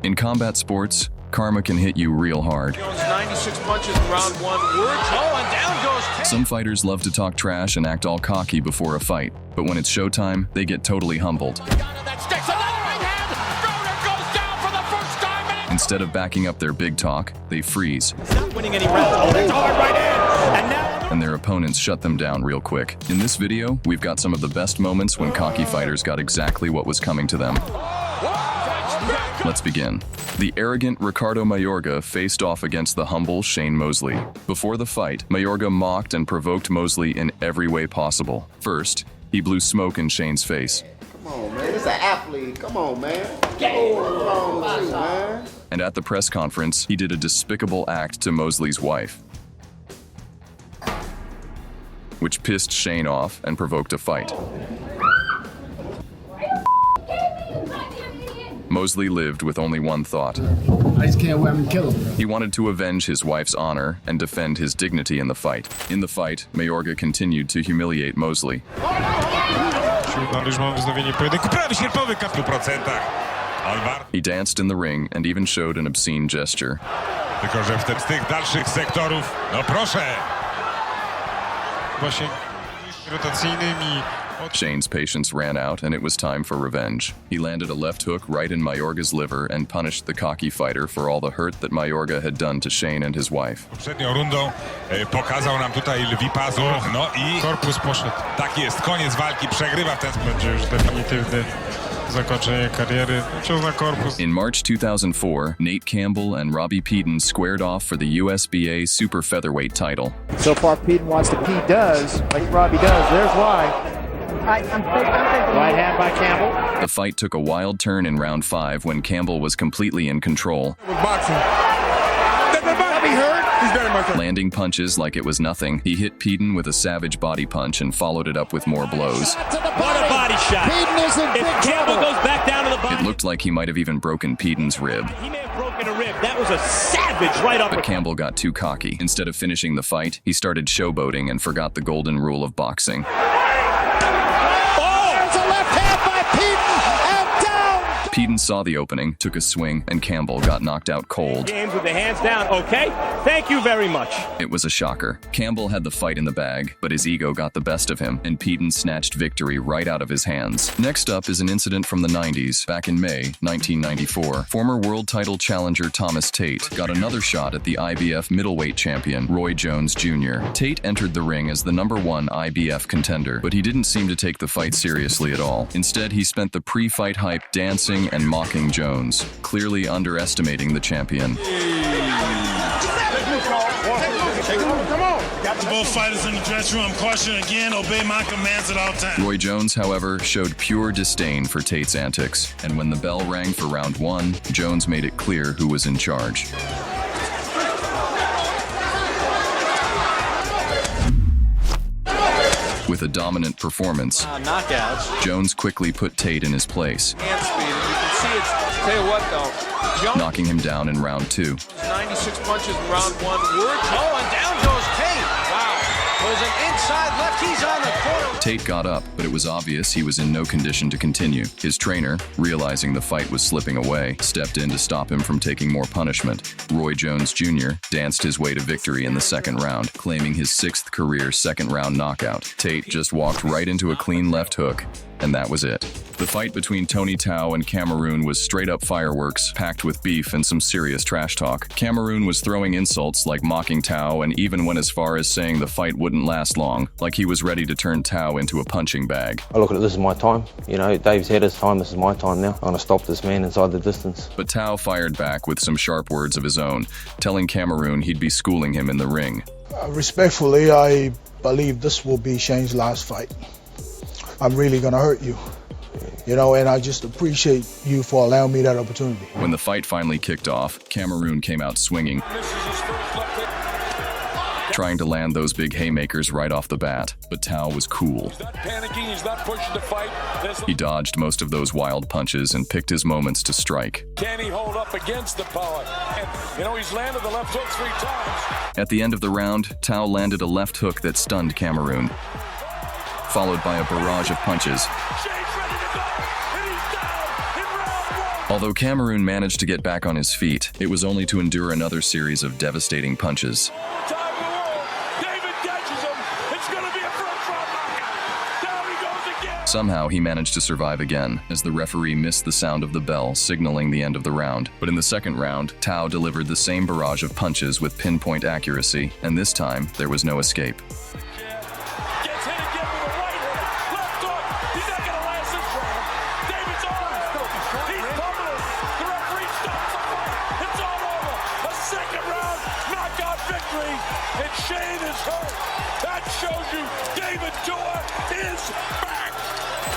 In combat sports, karma can hit you real hard. Jones 96 punches in round 1. And down goes Tate. Some fighters love to talk trash and act all cocky before a fight, but when it's showtime, they get totally humbled. Instead of backing up their big talk, they freeze. Not winning any rounds. That's hard right in. And their opponents shut them down real quick. In this video, we've got some of the best moments when cocky fighters got exactly what was coming to them. Let's begin. The arrogant Ricardo Mayorga faced off against the humble Shane Mosley. Before the fight, Mayorga mocked and provoked Mosley in every way possible. First, he blew smoke in Shane's face. Come on, man. It's an athlete. Come on, man. Oh, what's wrong with you, man? And at the press conference, he did a despicable act to Mosley's wife, which pissed Shane off and provoked a fight. Mosley lived with only one thought. I just can't wait to kill him. He wanted to avenge his wife's honor and defend his dignity in the fight. In the fight, Mayorga continued to humiliate Mosley. He danced in the ring and even showed an obscene gesture. Tylko że w tych dalszych sektorów, no proszę. Właśnie rotacyjnymi. Shane's patience ran out and it was time for revenge. He landed a left hook right in Mayorga's liver and punished the cocky fighter for all the hurt that Mayorga had done to Shane and his wife. Poprzednią rundą pokazał nam tutaj lwi pazur, no i Korpus poszedł. tak jest, koniec walki, przegrywa w ten sposób. Będzie już definitywne zakończenie kariery. Cios na korpus. In March 2004, Nate Campbell and Robbie Peden squared off for the USBA super featherweight title. So far, Peden wants to Pete does, like Robbie does. There's why. Right hand by Campbell. The fight took a wild turn in round 5 when Campbell was completely in control. Landing punches like it was nothing, he hit Peden with a savage body punch and followed it up with more blows. What a body shot. If Campbell goes back down to the body. It looked like he might have even broken Peden's rib. He may have broken a rib. That was a savage right up. But Campbell got too cocky. Instead of finishing the fight, he started showboating and forgot the golden rule of boxing. Peden saw the opening, took a swing, and Campbell got knocked out cold. James with the hands down, okay? Thank you very much. It was a shocker. Campbell had the fight in the bag, but his ego got the best of him, and Peden snatched victory right out of his hands. Next up is an incident from the 90s. Back in May 1994, former world title challenger Thomas Tate got another shot at the IBF middleweight champion, Roy Jones Jr. Tate entered the ring as the #1 IBF contender, but he didn't seem to take the fight seriously at all. Instead, he spent the pre-fight hype dancing and mocking Jones, clearly underestimating the champion. Both fighters in the dressing room, caution again, obey my commands at all times. Roy Jones, however, showed pure disdain for Tate's antics, and when the bell rang for round 1, Jones made it clear who was in charge. With a dominant performance, Knockouts. Jones quickly put Tate in his place, Hand speed. You can see it's, tell you what though, Jones knocking him down in round 2. 96 punches in round 1. And down goes Tate. Wow. Goes an inside left. He's on the corner. Tate got up, but it was obvious he was in no condition to continue. His trainer, realizing the fight was slipping away, stepped in to stop him from taking more punishment. Roy Jones Jr. danced his way to victory in the second round, claiming his 6th career second-round knockout. Tate just walked right into a clean left hook, and that was it. The fight between Tony Tao and Cameroon was straight-up fireworks, packed with beef and some serious trash talk. Cameroon was throwing insults like mocking Tao and even went as far as saying the fight wouldn't last long, like he was ready to turn Tao into a punching bag. I look at it, this is my time. You know, Dave's had his time, this is my time now. I'm going to stop this man inside the distance. But Tao fired back with some sharp words of his own, telling Cameroon he'd be schooling him in the ring. Respectfully, I believe this will be Shane's last fight. I'm really going to hurt you. You know, and I just appreciate you for allowing me that opportunity. When the fight finally kicked off, Cameroon came out swinging, trying to land those big haymakers right off the bat. But Tao was cool. He's not panicking, he's not pushing the fight. He dodged most of those wild punches and picked his moments to strike. Can he hold up against the power? And, you know, he's landed the left hook 3 times. At the end of the round, Tao landed a left hook that stunned Cameroon, followed by a barrage of punches. Shane's ready to go, and he's down in round 1. Although Cameroon managed to get back on his feet, it was only to endure another series of devastating punches. Somehow he managed to survive again, as the referee missed the sound of the bell signaling the end of the round. But in the second round, Tao delivered the same barrage of punches with pinpoint accuracy, and this time there was no escape.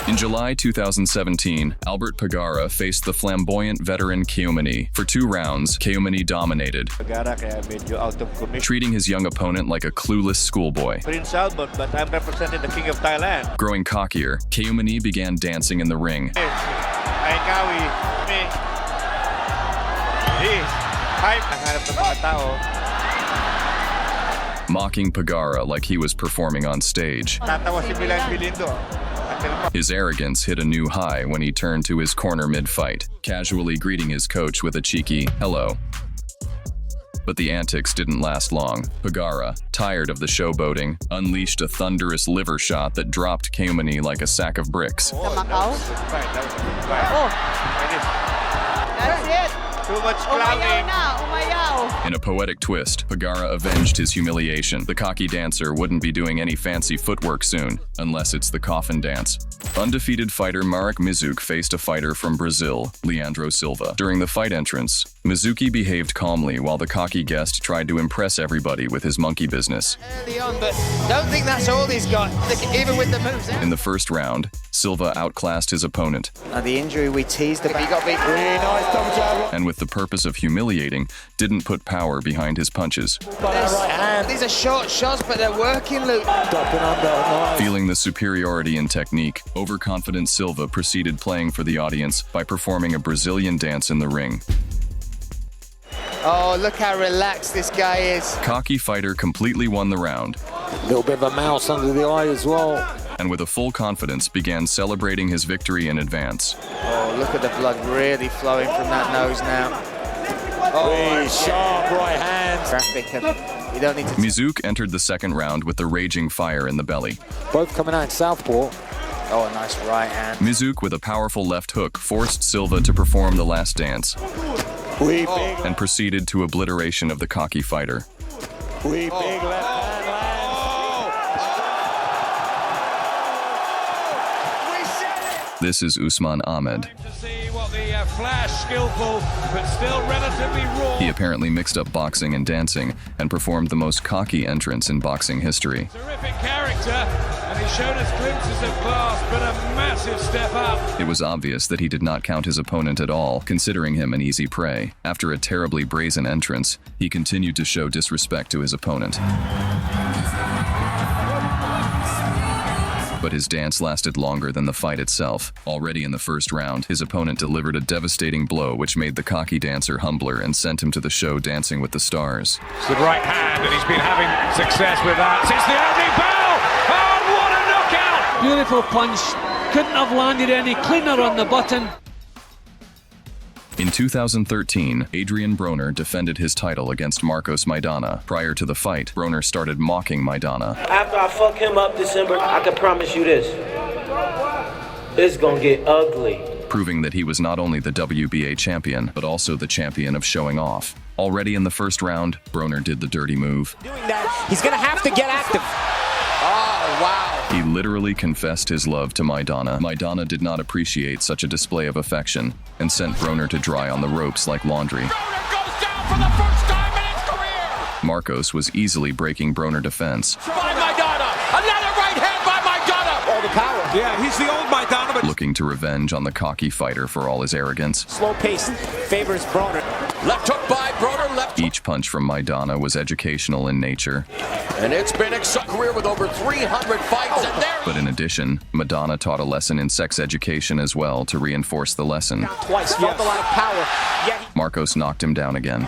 In July 2017, Albert Pagara faced the flamboyant veteran Keomani. For 2 rounds, Keomani dominated, treating his young opponent like a clueless schoolboy. Prince Albert, but I'm representing the King of Thailand. Growing cockier, Keomani began dancing in the ring. Mocking Pagara like he was performing on stage. His arrogance hit a new high when he turned to his corner mid-fight, casually greeting his coach with a cheeky, "Hello." But the antics didn't last long. Pagara, tired of the showboating, unleashed a thunderous liver shot that dropped Keomani like a sack of bricks. That's it. Too much clowning. In a poetic twist, Pagara avenged his humiliation. The cocky dancer wouldn't be doing any fancy footwork soon, unless it's the coffin dance. Undefeated fighter Marek Mizuk faced a fighter from Brazil, Leandro Silva. During the fight entrance, Mizuki behaved calmly while the cocky guest tried to impress everybody with his monkey business. Early on, but don't think that's all he's got, even with the moves. In the first round, Silva outclassed his opponent. The injury we teased about. He got beat. Really nice double jab. And with the purpose of humiliating, didn't put power behind his punches. These are short shots, but they're working, Luke. Feeling the superiority in technique, overconfident Silva proceeded playing for the audience by performing a Brazilian dance in the ring. Oh, look how relaxed this guy is. Cocky fighter completely won the round. A little bit of a mouse under the eye as well. And with a full confidence began celebrating his victory in advance. Oh, look at the blood really flowing from that nose now. Oh, sharp right hand. Graphic. You don't need to... Mizuk entered the second round with the raging fire in the belly. Both coming out in southpaw. Oh, a nice right hand. Mizuk with a powerful left hook forced Silva to perform the last dance. And proceeded to obliteration of the cocky fighter. Big left hand lands. This is Usman Ahmed. Skillful, but still relatively raw. He apparently mixed up boxing and dancing and performed the most cocky entrance in boxing history. Terrific character, and he's shown us glimpses of class, but a massive step up. It was obvious that he did not count his opponent at all, considering him an easy prey. After a terribly brazen entrance, he continued to show disrespect to his opponent. But his dance lasted longer than the fight itself. Already in the first round, his opponent delivered a devastating blow which made the cocky dancer humbler and sent him to the show Dancing with the Stars. It's the right hand, and he's been having success with that since the opening bell. Oh, what a knockout! Beautiful punch. Couldn't have landed any cleaner on the button. In 2013, Adrian Broner defended his title against Marcos Maidana. Prior to the fight, Broner started mocking Maidana. After I fuck him up December, I can promise you this. It's gonna get ugly. Proving that he was not only the WBA champion, but also the champion of showing off. Already in the first round, Broner did the dirty move. Doing that, he's gonna have to get active. Oh, wow. He literally confessed his love to Maidana. Maidana did not appreciate such a display of affection and sent Broner to dry on the ropes like laundry. Broner goes down for the first time in his career. Marcos was easily breaking Broner defense. By Maidana, another right hand by Maidana. All the power. Yeah, he's the old Maidana, but looking to revenge on the cocky fighter for all his arrogance. Slow pace favors Broner. left hook by Broner, left hook. Each punch from Maidana was educational in nature. And it's been a career with over 300 fights and there. But in addition, Maidana taught a lesson in sex education as well to reinforce the lesson. Twice, felt a lot of power. Yeah. Marcos knocked him down again. The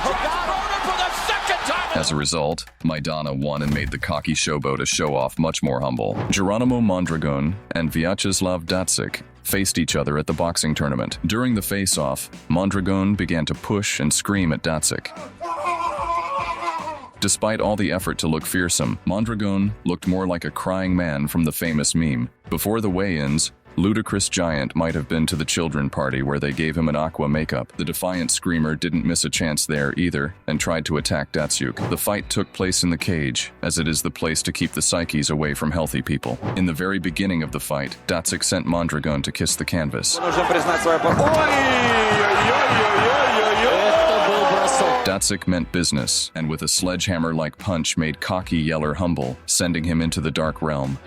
hook got him for the second time As a result, Maidana won and made the cocky showboat a show-off much more humble. Geronimo Mondragon and Vyacheslav Datsik faced each other at the boxing tournament. During the face-off, Mondragon began to push and scream at Datsik. Despite all the effort to look fearsome, Mondragon looked more like a crying man from the famous meme. Before the weigh-ins, Ludicrous Giant might have been to the children party where they gave him an aqua makeup. The defiant screamer didn't miss a chance there either and tried to attack Datsuk. The fight took place in the cage, as it is the place to keep the psyches away from healthy people. In the very beginning of the fight, Datsuk sent Mondragon to kiss the canvas. Datsik meant business, and with a sledgehammer-like punch made cocky Yeller humble, sending him into the dark realm.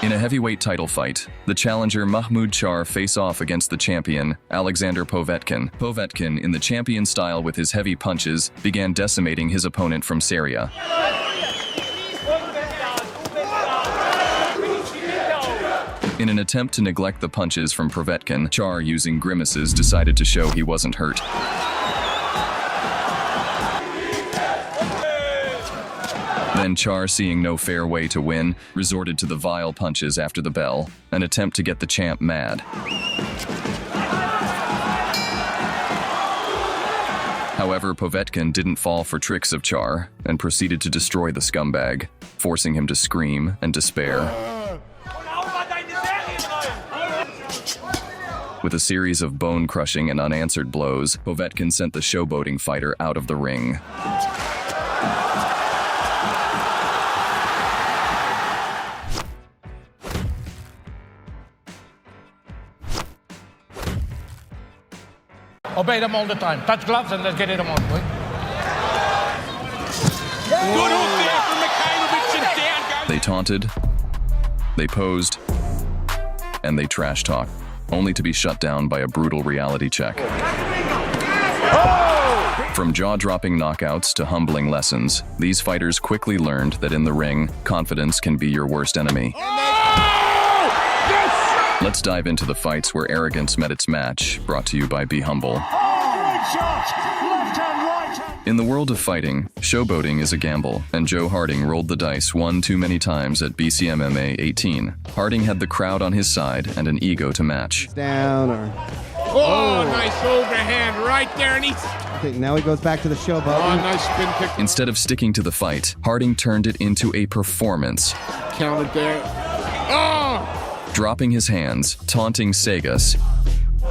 In a heavyweight title fight, the challenger Mahmoud Char face off against the champion Alexander Povetkin. Povetkin, in the champion style with his heavy punches, began decimating his opponent from Syria. In an attempt to neglect the punches from Povetkin, Char, using grimaces, decided to show he wasn't hurt. Then Char, seeing no fair way to win, resorted to the vile punches after the bell, an attempt to get the champ mad. However, Povetkin didn't fall for tricks of Char and proceeded to destroy the scumbag, forcing him to scream and despair. With a series of bone-crushing and unanswered blows, Povetkin sent the showboating fighter out of the ring. Obey them all the time. Touch gloves and let's get it on, boy. Good hook there from Mikhailovic and down goes. They taunted, they posed, and they trash-talked, only to be shut down by a brutal reality check. From jaw-dropping knockouts to humbling lessons, these fighters quickly learned that in the ring, confidence can be your worst enemy. Let's dive into the fights where arrogance met its match, brought to you by Be Humble. In the world of fighting, showboating is a gamble, and Joe Harding rolled the dice one too many times at BCMMA 18. Harding had the crowd on his side and an ego to match. Down or... Oh, nice overhand right there, and he's... Okay, now he goes back to the showboat. Oh, nice spin kick. Instead of sticking to the fight, Harding turned it into a performance. Counted there. Oh! Dropping his hands, taunting Segas,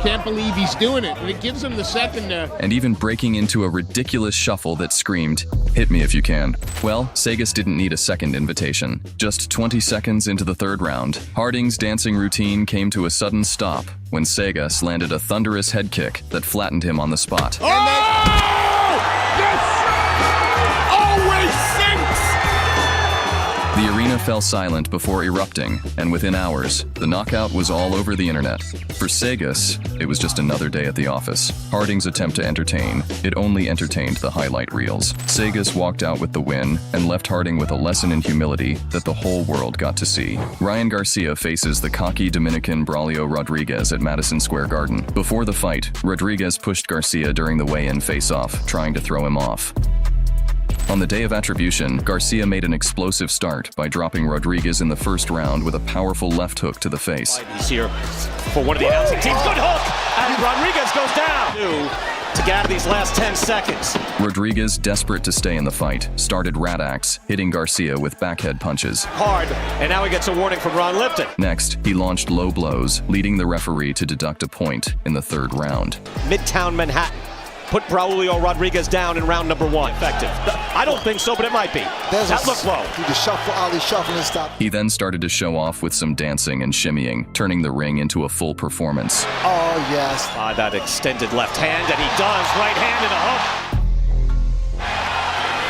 Can't believe he's doing it, and it gives him the second and even breaking into a ridiculous shuffle that screamed, "Hit me if you can." Well, Segas didn't need a second invitation. Just 20 seconds into the third round, Harding's dancing routine came to a sudden stop when Segas landed a thunderous head kick that flattened him on the spot. Oh! Yes! Always sinks! The arena fell silent before erupting, and within hours, the knockout was all over the internet. For Segas, it was just another day at the office. Harding's attempt to entertain, it only entertained the highlight reels. Segas walked out with the win and left Harding with a lesson in humility that the whole world got to see. Ryan Garcia faces the cocky Dominican Braulio Rodriguez at Madison Square Garden. Before the fight, Rodriguez pushed Garcia during the weigh-in face-off, trying to throw him off. On the day of attribution, Garcia made an explosive start by dropping Rodriguez in the first round with a powerful left hook to the face. He's here for one of the announcing teams. Good hook! And Rodriguez goes down to get out of these last 10 seconds. Rodriguez, desperate to stay in the fight, started rat axe, hitting Garcia with backhead punches. Hard, and now he gets a warning from Ron Lipton. Next, he launched low blows, leading the referee to deduct a point in the third round. Midtown Manhattan put Braulio Rodriguez down in round number 1. Effective. I don't think so, but it might be. That looked low. The shuffle, Ali shuffle and stop. He then started to show off with some dancing and shimmying, turning the ring into a full performance. Oh, yes. That extended left hand, and he does. Right hand and a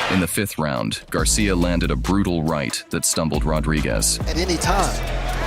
hook. In the fifth round, Garcia landed a brutal right that stumbled Rodriguez. At any time.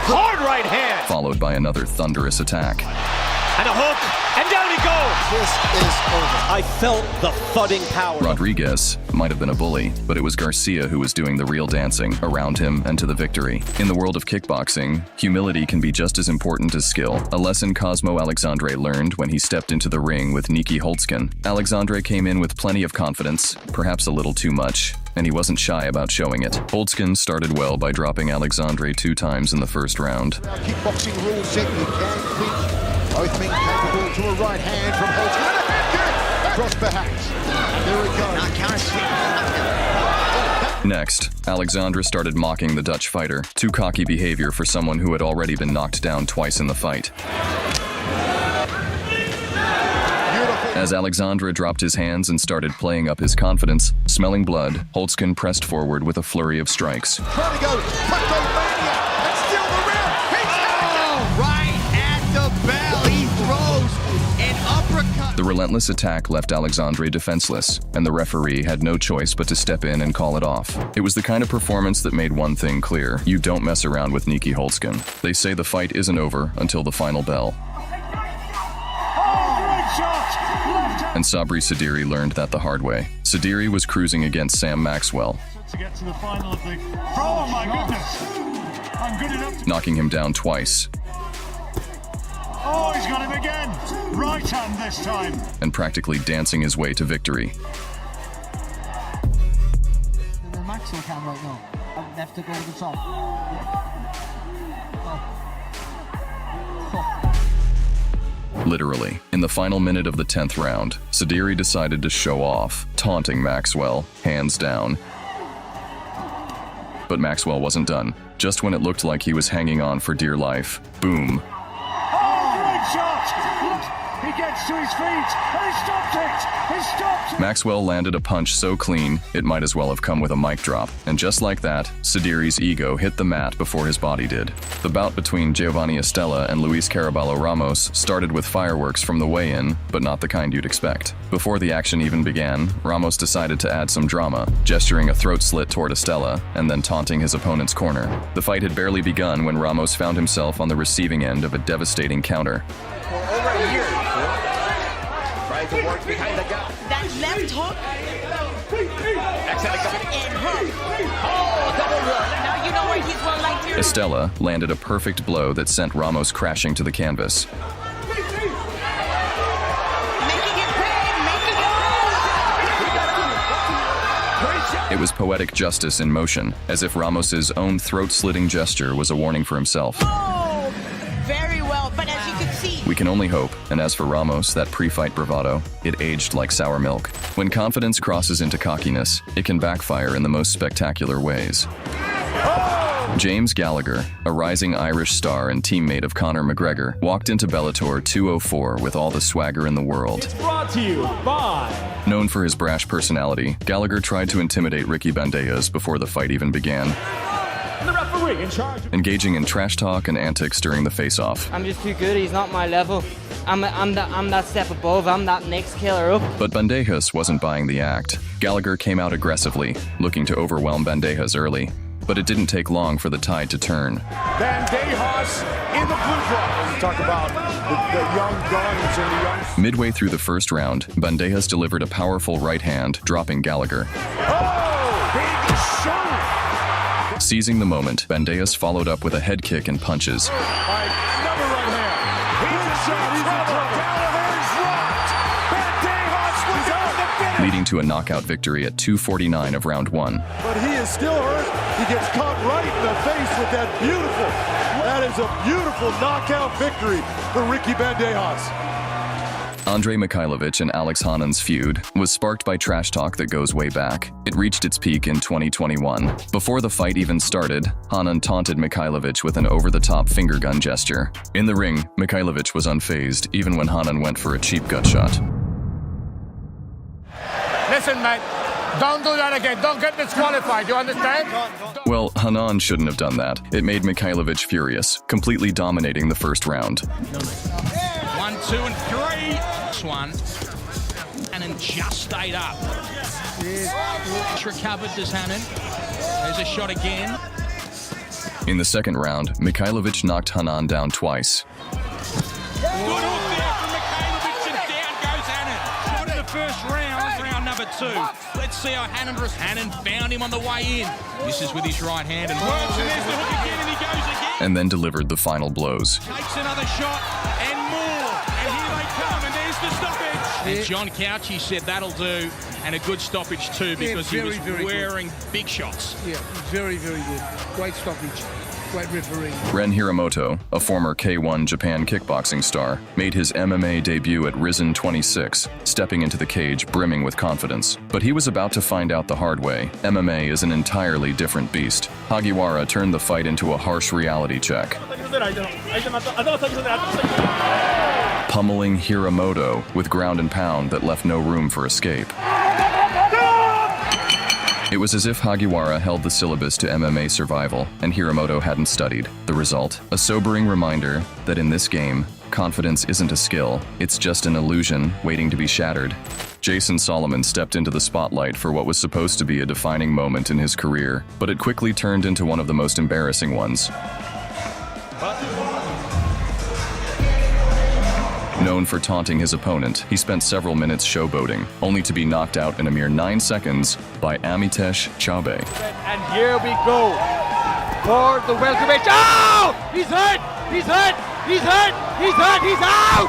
Hard right hand. Followed by another thunderous attack. And a hook, and down he goes. This is over. I felt the thudding power. Rodriguez might have been a bully, but it was Garcia who was doing the real dancing around him and to the victory. In the world of kickboxing, humility can be just as important as skill, a lesson Cosmo Alexandre learned when he stepped into the ring with Niki Holtzkin. Alexandre came in with plenty of confidence, perhaps a little too much, and he wasn't shy about showing it. Holtzkin started well by dropping Alexandre 2 times in the first round. Kickboxing rules set, you can clinch. Both men capable to a right hand from Holtzkin. And a head kick! Cross perhaps. There we go. Next, Alexandre started mocking the Dutch fighter, too cocky behavior for someone who had already been knocked down twice in the fight. As Alexandre dropped his hands and started playing up his confidence, smelling blood, Holtzkin pressed forward with a flurry of strikes. Trying to go, Puntomania, and steal the round. He's right at the bell. He throws an uppercut. The relentless attack left Alexandre defenseless, and the referee had no choice but to step in and call it off. It was the kind of performance that made one thing clear: you don't mess around with Niki Holtzkin. They say the fight isn't over until the final bell. And Sabri Sadiri learned that the hard way. Sadiri was cruising against Sam Maxwell, To get to the final of the... Oh my goodness! I'm good enough. knocking him down twice, Oh, he's got him again! Right hand this time. and practically dancing his way to victory. The Maxwell can right now. I have to go to the top. Literally. In the final minute of the 10th round, Sadiri decided to show off, taunting Maxwell, hands down. But Maxwell wasn't done. Just when it looked like he was hanging on for dear life, boom. Oh, big shot! Look, he gets to his feet, and he stopped it! He stopped! Maxwell landed a punch so clean, it might as well have come with a mic drop. And just like that, Sadiri's ego hit the mat before his body did. The bout between Giovanni Estella and Luis Caraballo Ramos started with fireworks from the weigh-in, but not the kind you'd expect. Before the action even began, Ramos decided to add some drama, gesturing a throat slit toward Estella, and then taunting his opponent's corner. The fight had barely begun when Ramos found himself on the receiving end of a devastating counter. Over here. Tries to work behind the gut. That left hook. And hook. Oh, double one. Now you know where he's well like here. Estella landed a perfect blow that sent Ramos crashing to the canvas. It was poetic justice in motion, as if Ramos's own throat-slitting gesture was a warning for himself. Oh, very well. But as you can see, We can only hope, and as for Ramos, that pre-fight bravado, it aged like sour milk. When confidence crosses into cockiness, it can backfire in the most spectacular ways. James Gallagher, a rising Irish star and teammate of Conor McGregor, walked into Bellator 204 with all the swagger in the world. Brought to you by... Known for his brash personality, Gallagher tried to intimidate Ricky Bandejas before the fight even began, The referee in charge. engaging in trash talk and antics during the face-off. I'm just too good. He's not my level. I'm that step above. I'm that next killer up. But Bandejas wasn't buying the act. Gallagher came out aggressively, looking to overwhelm Bandejas early. But it didn't take long for the tide to turn. Bandejas in the blue corner. Talk about the young guns and the young... Midway through the first round, Bandejas delivered a powerful right hand, dropping Gallagher. Big shot! Seizing the moment, Bandejas followed up with a head kick and punches, Another right hand. He's a shot. He's in trouble. Gallagher's rocked. Bandejas was on the finish. leading to a knockout victory at 2:49 of round 1. But he is still hurt. He gets caught right in the face with that beautiful. That is a beautiful knockout victory for Ricky Bandejas. Andre Mikhailovich and Alex Hanan's feud was sparked by trash talk that goes way back. It reached its peak in 2021. Before the fight even started, Hanan taunted Mikhailovich with an over-the-top finger gun gesture. In the ring, Mikhailovich was unfazed even when Hanan went for a cheap gut shot. Listen, mate. Don't do that again. Don't get disqualified. You understand? Well, Hanan shouldn't have done that. It made Mikhailovich furious, completely dominating the first round. 1, 2, and 3. This one. And then just stayed up. Recovered, does Hanan. There's a shot again. In the second round, Mikhailovich knocked Hanan down twice. Good hook there from Mikhailovich, and down first round, round number 2. Let's see how Hannon found him on the way in. Misses with his right hand and works, and there's the hook again, and he goes again. And then delivered the final blows. Takes another shot, and more. And here they come, and there's the stoppage. And John Couchy said that'll do, and a good stoppage too, because he was wearing big shots. Yeah, very, very good. Great stoppage. Great referee. Ren Hiramoto, a former K1 Japan kickboxing star, made his MMA debut at Risen 26, stepping into the cage brimming with confidence. But he was about to find out the hard way. MMA is an entirely different beast. Hagiwara turned the fight into a harsh reality check, pummeling Hiramoto with ground and pound that left no room for escape. It was as if Hagiwara held the syllabus to MMA survival and Hiramoto hadn't studied. The result? A sobering reminder that in this game, confidence isn't a skill, it's just an illusion waiting to be shattered. Jason Solomon stepped into the spotlight for what was supposed to be a defining moment in his career, but it quickly turned into one of the most embarrassing ones. Known for taunting his opponent, he spent several minutes showboating, only to be knocked out in a mere 9 seconds by Amitesh Chaube. And here we go for the welterweight. Oh! He's hurt! He's hurt! He's hurt! He's hurt! He's out!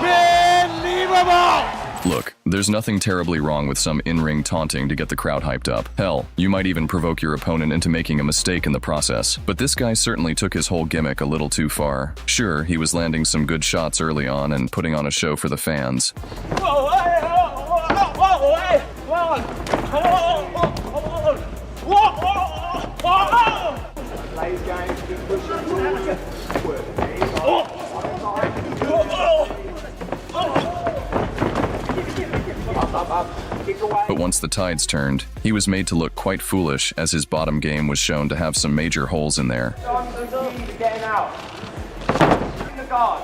Unbelievable! Look, there's nothing terribly wrong with some in-ring taunting to get the crowd hyped up. Hell, you might even provoke your opponent into making a mistake in the process. But this guy certainly took his whole gimmick a little too far. Sure, he was landing some good shots early on and putting on a show for the fans. But once the tides turned, he was made to look quite foolish as his bottom game was shown to have some major holes in there. Getting out. In the guard.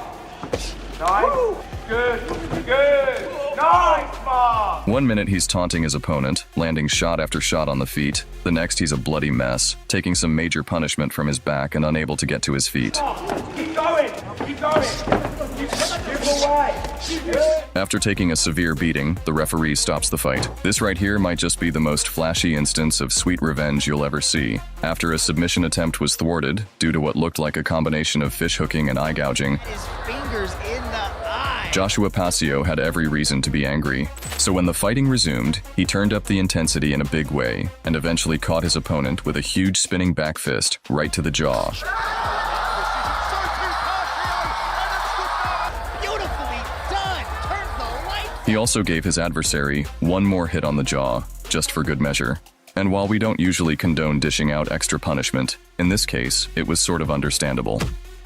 Nice. Good. Good. Nice, Mark. 1 minute he's taunting his opponent, landing shot after shot on the feet. The next he's a bloody mess, taking some major punishment from his back and unable to get to his feet. Keep going. Keep going. Keep away. After taking a severe beating, the referee stops the fight. This right here might just be the most flashy instance of sweet revenge you'll ever see. After a submission attempt was thwarted, due to what looked like a combination of fish hooking and eye gouging, His fingers in the eye. Joshua Pasio had every reason to be angry. So when the fighting resumed, he turned up the intensity in a big way, and eventually caught his opponent with a huge spinning back fist right to the jaw. He also gave his adversary one more hit on the jaw, just for good measure. And while we don't usually condone dishing out extra punishment, in this case, it was sort of understandable.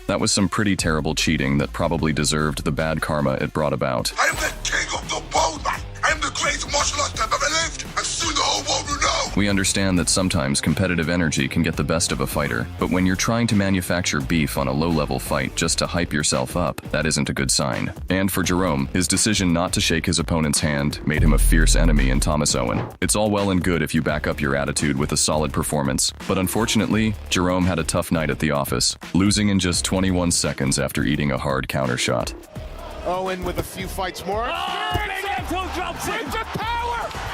That was some pretty terrible cheating that probably deserved the bad karma it brought about. I am the king of the world, man. I am the greatest martial artist I've ever lived, and soon the whole world will know. We understand that sometimes competitive energy can get the best of a fighter, but when you're trying to manufacture beef on a low-level fight just to hype yourself up, that isn't a good sign. And for Jerome, his decision not to shake his opponent's hand made him a fierce enemy in Thomas Owen. It's all well and good if you back up your attitude with a solid performance, but unfortunately, Jerome had a tough night at the office, losing in just 21 seconds after eating a hard counter shot. Owen with a few fights more.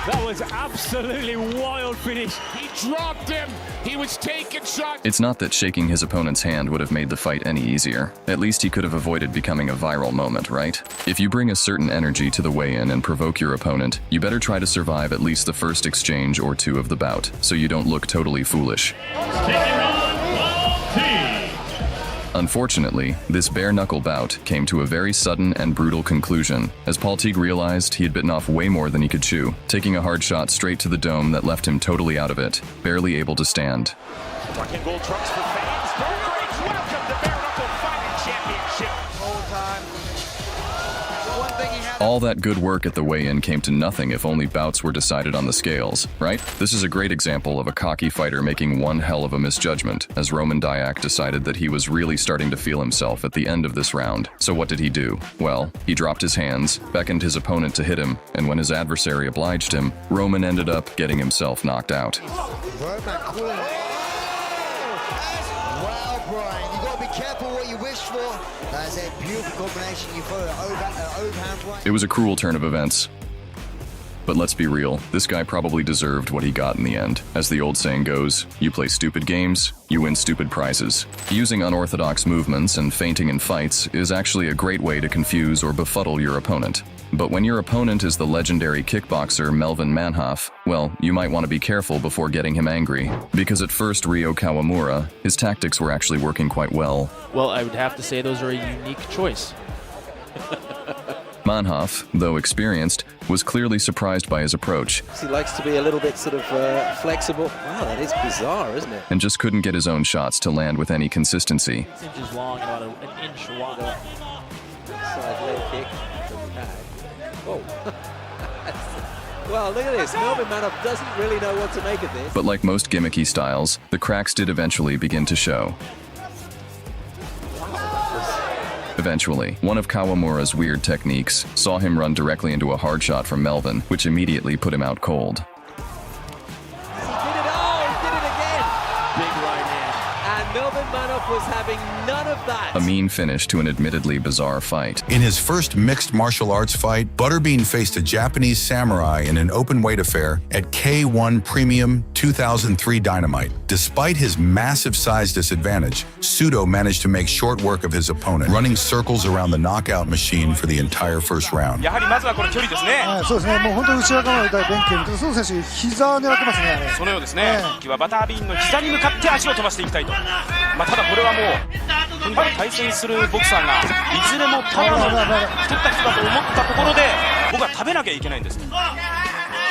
That was absolutely wild finish. He dropped him. He was taking shots. It's not that shaking his opponent's hand would have made the fight any easier. At least he could have avoided becoming a viral moment, right? If you bring a certain energy to the weigh-in and provoke your opponent, you better try to survive at least the first exchange or two of the bout, so you don't look totally foolish. Unfortunately, this bare-knuckle bout came to a very sudden and brutal conclusion, as Paul Teague realized he had bitten off way more than he could chew, taking a hard shot straight to the dome that left him totally out of it, barely able to stand. Rocking gold trunks for fans. Welcome to Bare Knuckle Fighting Championship. Whole time. The one thing he had. All that good work at the weigh-in came to nothing if only bouts were decided on the scales, right? This is a great example of a cocky fighter making one hell of a misjudgment, as Roman Diak decided that he was really starting to feel himself at the end of this round. So what did he do? Well, he dropped his hands, beckoned his opponent to hit him, and when his adversary obliged him, Roman ended up getting himself knocked out. Wow, Brian, you gotta be careful what you wish for. That's a beautiful combination. You follow an overhand right. It was a cruel turn of events. But let's be real, this guy probably deserved what he got in the end. As the old saying goes, you play stupid games, you win stupid prizes. Using unorthodox movements and feinting in fights is actually a great way to confuse or befuddle your opponent. But when your opponent is the legendary kickboxer Melvin Manhoef, well, you might want to be careful before getting him angry. Because at first Ryo Kawamura, his tactics were actually working quite well. Well, I would have to say those are a unique choice. Manhoef, though experienced, was clearly surprised by his approach. He likes to be a little bit sort of flexible. Wow, that is bizarre, isn't it? And just couldn't get his own shots to land with any consistency. 6 inches long and about an inch wide. Side leg kick. Oh. Well, look at this. Melvin Manhoef doesn't really know what to make of this. But like most gimmicky styles, the cracks did eventually begin to show. Eventually, one of Kawamura's weird techniques saw him run directly into a hard shot from Melvin, which immediately put him out cold. He did it! Oh, he did it again! Big right hand. And Melvin Manhoef was having none of that. A mean finish to an admittedly bizarre fight. In his first mixed martial arts fight, Butterbean faced a Japanese samurai in an open weight affair at K1 Premium 2003 Dynamite. Despite his massive size disadvantage, Sudo managed to make short work of his opponent, running circles around the knockout machine for the entire first round. やはりまずはこの距離ですね。そうですね。もう本当に内側からの連携。須藤選手膝を狙ってますね。そのようですね。今日はバタービーンの膝に向かって足を飛ばしていきたいと。まあただこれはもう今回対戦するボクサーがいずれもタワーの太った人だと思ったところで僕は食べなきゃいけないんです。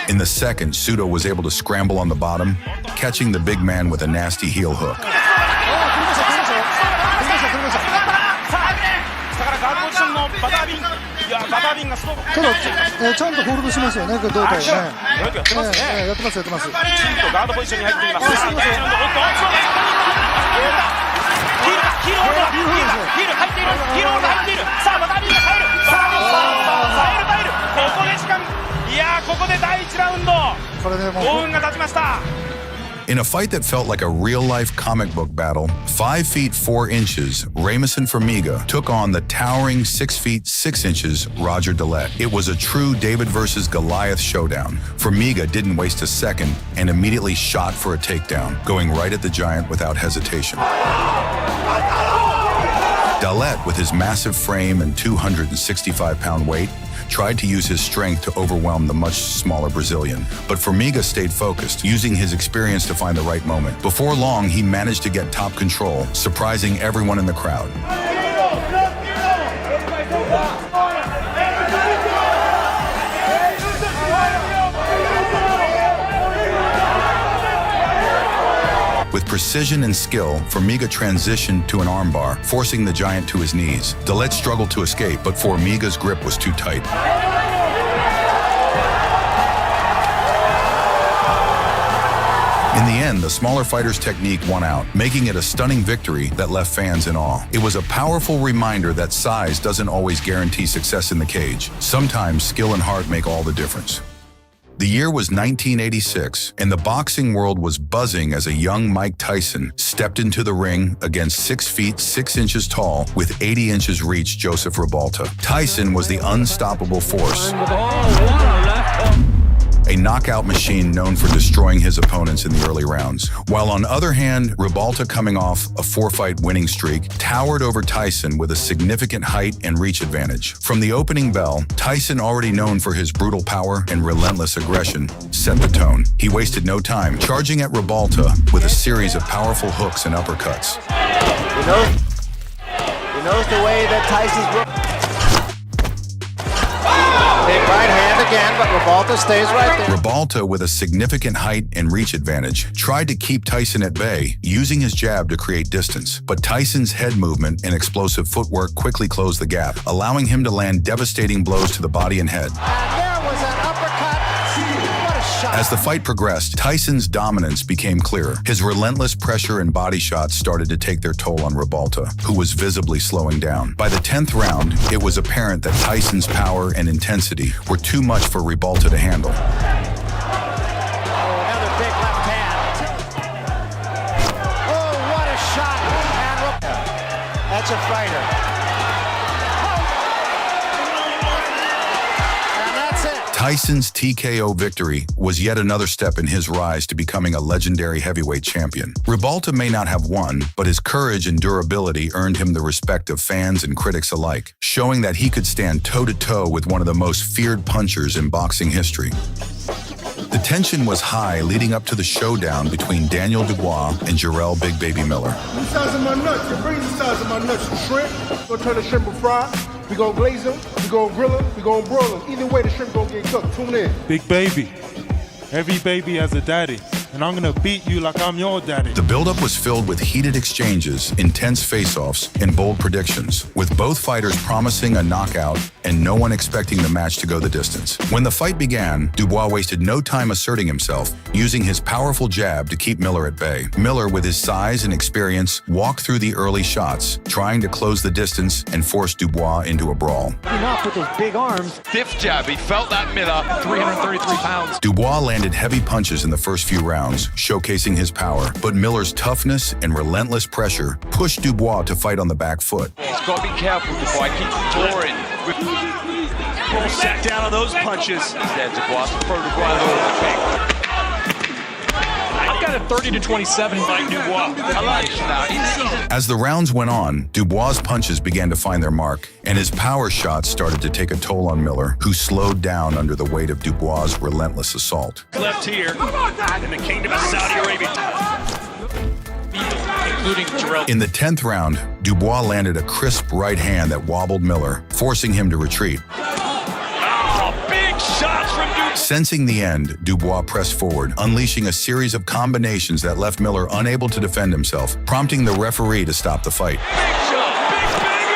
In the second, Sudo was able to scramble on the bottom, catching the big man with a nasty heel hook. 下からガードポジションのバタービーン。いやバタービーンがすごく。ただ、ちゃんとホールドしますよね、胴体をね。よくやってますね。やってます、やってます。きちんとガードポジションに入っています。ヒール入っている。ヒール入っている。さあバタービーンが入る。バタービーン耐える。ここで時間。いやここで第1ラウンド。5分が経ちました。 In a fight that felt like a real-life comic book battle, 5 feet 4 inches, Ramison Formiga took on the towering 6 feet 6 inches, Roger Dillette. It was a true David versus Goliath showdown. Formiga didn't waste a second and immediately shot for a takedown, going right at the giant without hesitation. Dillette, with his massive frame and 265-pound weight, tried to use his strength to overwhelm the much smaller Brazilian. But Formiga stayed focused, using his experience to find the right moment. Before long, he managed to get top control, surprising everyone in the crowd. With precision and skill, Formiga transitioned to an armbar, forcing the giant to his knees. Dillette struggled to escape, but Formiga's grip was too tight. In the end, the smaller fighter's technique won out, making it a stunning victory that left fans in awe. It was a powerful reminder that size doesn't always guarantee success in the cage. Sometimes skill and heart make all the difference. The year was 1986, and the boxing world was buzzing as a young Mike Tyson stepped into the ring against 6 feet 6 inches tall with 80 inches reach Joseph Ribalta. Tyson was the unstoppable force, a knockout machine known for destroying his opponents in the early rounds. While on the other hand, Ribalta, coming off a 4-fight winning streak, towered over Tyson with a significant height and reach advantage. From the opening bell, Tyson, already known for his brutal power and relentless aggression, set the tone. He wasted no time, charging at Ribalta with a series of powerful hooks and uppercuts. He knows the way that Tyson's... Big right hand again, but Ribalta stays right there. Ribalta, with a significant height and reach advantage, tried to keep Tyson at bay, using his jab to create distance. But Tyson's head movement and explosive footwork quickly closed the gap, allowing him to land devastating blows to the body and head. And there was an uppercut. What a shot. As the fight progressed, Tyson's dominance became clearer. His relentless pressure and body shots started to take their toll on Ribalta, who was visibly slowing down. By the 10th round, it was apparent that Tyson's power and intensity were too much for Ribalta to handle. Another big left hand. Oh, what a shot. That's a fighter. Tyson's TKO victory was yet another step in his rise to becoming a legendary heavyweight champion. Ribalta may not have won, but his courage and durability earned him the respect of fans and critics alike, showing that he could stand toe-to-toe with one of the most feared punchers in boxing history. The tension was high leading up to the showdown between Daniel Dubois and Jarrell Big Baby Miller. The size of my nuts, it brings the size of my nuts. Shrimp, we're gonna turn the shrimp to fry. We gonna glaze them, we gonna grill them, we gonna broil them. Either way, the shrimp gonna get cooked. Tune in. Big Baby. Every baby has a daddy, and I'm gonna beat you like I'm your daddy. The buildup was filled with heated exchanges, intense face-offs, and bold predictions, with both fighters promising a knockout and no one expecting the match to go the distance. When the fight began, Dubois wasted no time asserting himself, using his powerful jab to keep Miller at bay. Miller, with his size and experience, walked through the early shots, trying to close the distance and force Dubois into a brawl. Enough with his big arms. Stiff jab. He felt that Miller. 333 pounds. Dubois landed heavy punches in the first few rounds, showcasing his power, but Miller's toughness and relentless pressure pushed Dubois to fight on the back foot. He's got to be careful, Dubois. Keep drawing. Sat down on those punches. There, Dubois. Throw Dubois over the kick. I've got a 30-27 fight, Dubois. I like it now. As the rounds went on, Dubois' punches began to find their mark, and his power shots started to take a toll on Miller, who slowed down under the weight of Dubois' relentless assault. Left here in the Kingdom of Saudi Arabia. Including Jarrell. In the 10th round, Dubois landed a crisp right hand that wobbled Miller, forcing him to retreat. Oh, big shots from Dubois. Sensing the end, Dubois pressed forward, unleashing a series of combinations that left Miller unable to defend himself, prompting the referee to stop the fight. Big shot, big baby.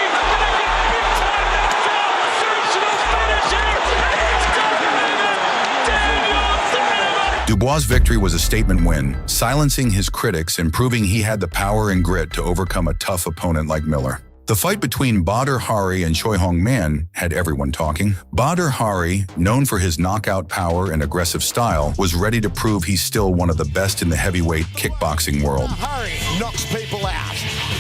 Dubois' victory was a statement win, silencing his critics and proving he had the power and grit to overcome a tough opponent like Miller. The fight between Badr Hari and Choi Hong Man had everyone talking. Badr Hari, known for his knockout power and aggressive style, was ready to prove he's still one of the best in the heavyweight kickboxing world. Hari knocks people out.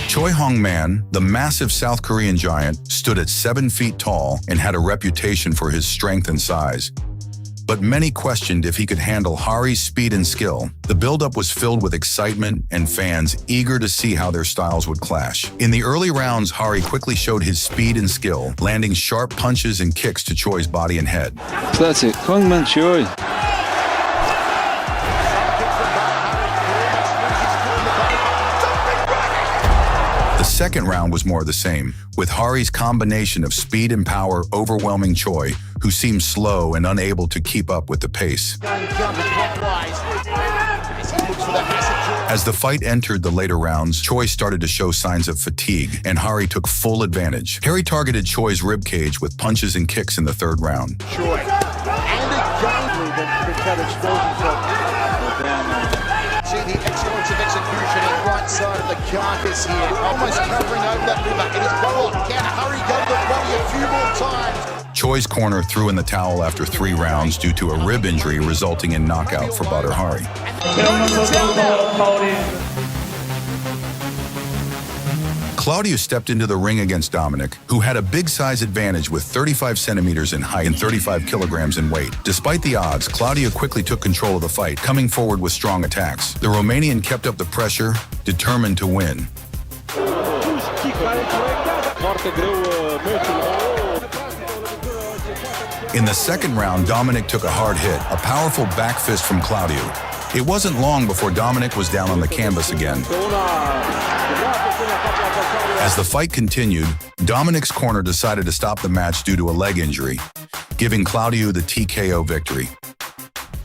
Choi Hong Man, the massive South Korean giant, stood at 7 feet tall and had a reputation for his strength and size. But many questioned if he could handle Hari's speed and skill. The buildup was filled with excitement and fans eager to see how their styles would clash. In the early rounds, Hari quickly showed his speed and skill, landing sharp punches and kicks to Choi's body and head. Classic, Hong Man Choi. The second round was more of the same, with Hari's combination of speed and power overwhelming Choi, who seemed slow and unable to keep up with the pace. As the fight entered the later rounds, Choi started to show signs of fatigue, and Hari took full advantage. Hari targeted Choi's ribcage with punches and kicks in the third round. Choi. And again, See the excellence of execution in right side of the carcass here. Almost covering over that liver. It is blocked. Can Hari go to the body a few more times? Choi's corner threw in the towel after 3 rounds due to a rib injury resulting in knockout for Badr Hari. Claudio stepped into the ring against Dominic, who had a big size advantage with 35 centimeters in height and 35 kilograms in weight. Despite the odds, Claudio quickly took control of the fight, coming forward with strong attacks. The Romanian kept up the pressure, determined to win. In the second round, Dominic took a hard hit, a powerful back fist from Claudio. It wasn't long before Dominic was down on the canvas again. As the fight continued, Dominic's corner decided to stop the match due to a leg injury, giving Claudio the TKO victory.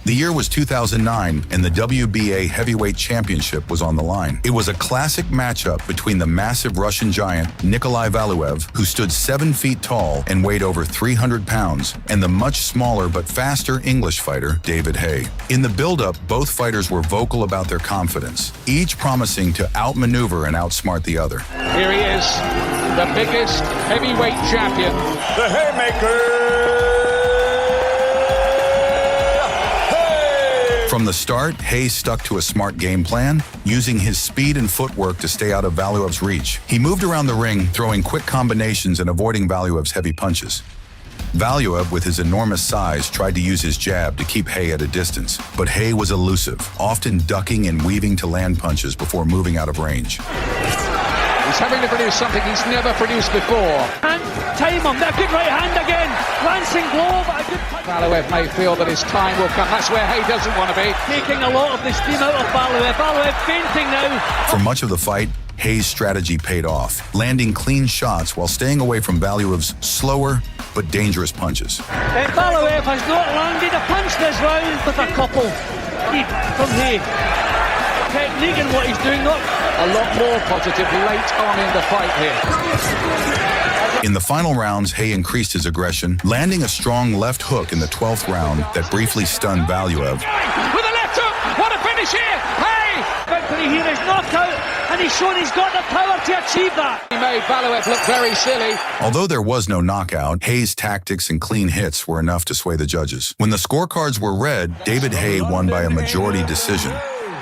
The year was 2009, and the WBA Heavyweight Championship was on the line. It was a classic matchup between the massive Russian giant Nikolai Valuev, who stood 7 feet tall and weighed over 300 pounds, and the much smaller but faster English fighter, David Haye. In the build-up, both fighters were vocal about their confidence, each promising to outmaneuver and outsmart the other. Here he is, the biggest heavyweight champion. The Haymaker! From the start, Hayes stuck to a smart game plan, using his speed and footwork to stay out of Valuev's reach. He moved around the ring, throwing quick combinations and avoiding Valuev's heavy punches. Valuev, with his enormous size, tried to use his jab to keep Hay at a distance, but Hay was elusive, often ducking and weaving to land punches before moving out of range. He's having to produce something he's never produced before. And time him, that good right hand again. Lancing blow, but a good punch. Valuev may feel that his time will come. That's where Hay doesn't want to be. Taking a lot of the steam out of Valuev. Valuev fainting now. For much of the fight, Hayes' strategy paid off, landing clean shots while staying away from Valuev's slower but dangerous punches. Valuev has not landed a punch this round with a couple from Hay. Technique and what he's doing, not a lot more positive late on in the fight here. In the final rounds, Hay increased his aggression, landing a strong left hook in the 12th round that briefly stunned Valuev. With a left hook, what a finish here! Hay! Victory here is knockout, and he's shown he's got the power to achieve that. He made Valuev look very silly. Although there was no knockout, Hayes' tactics and clean hits were enough to sway the judges. When the scorecards were read, David Hay won by a majority decision,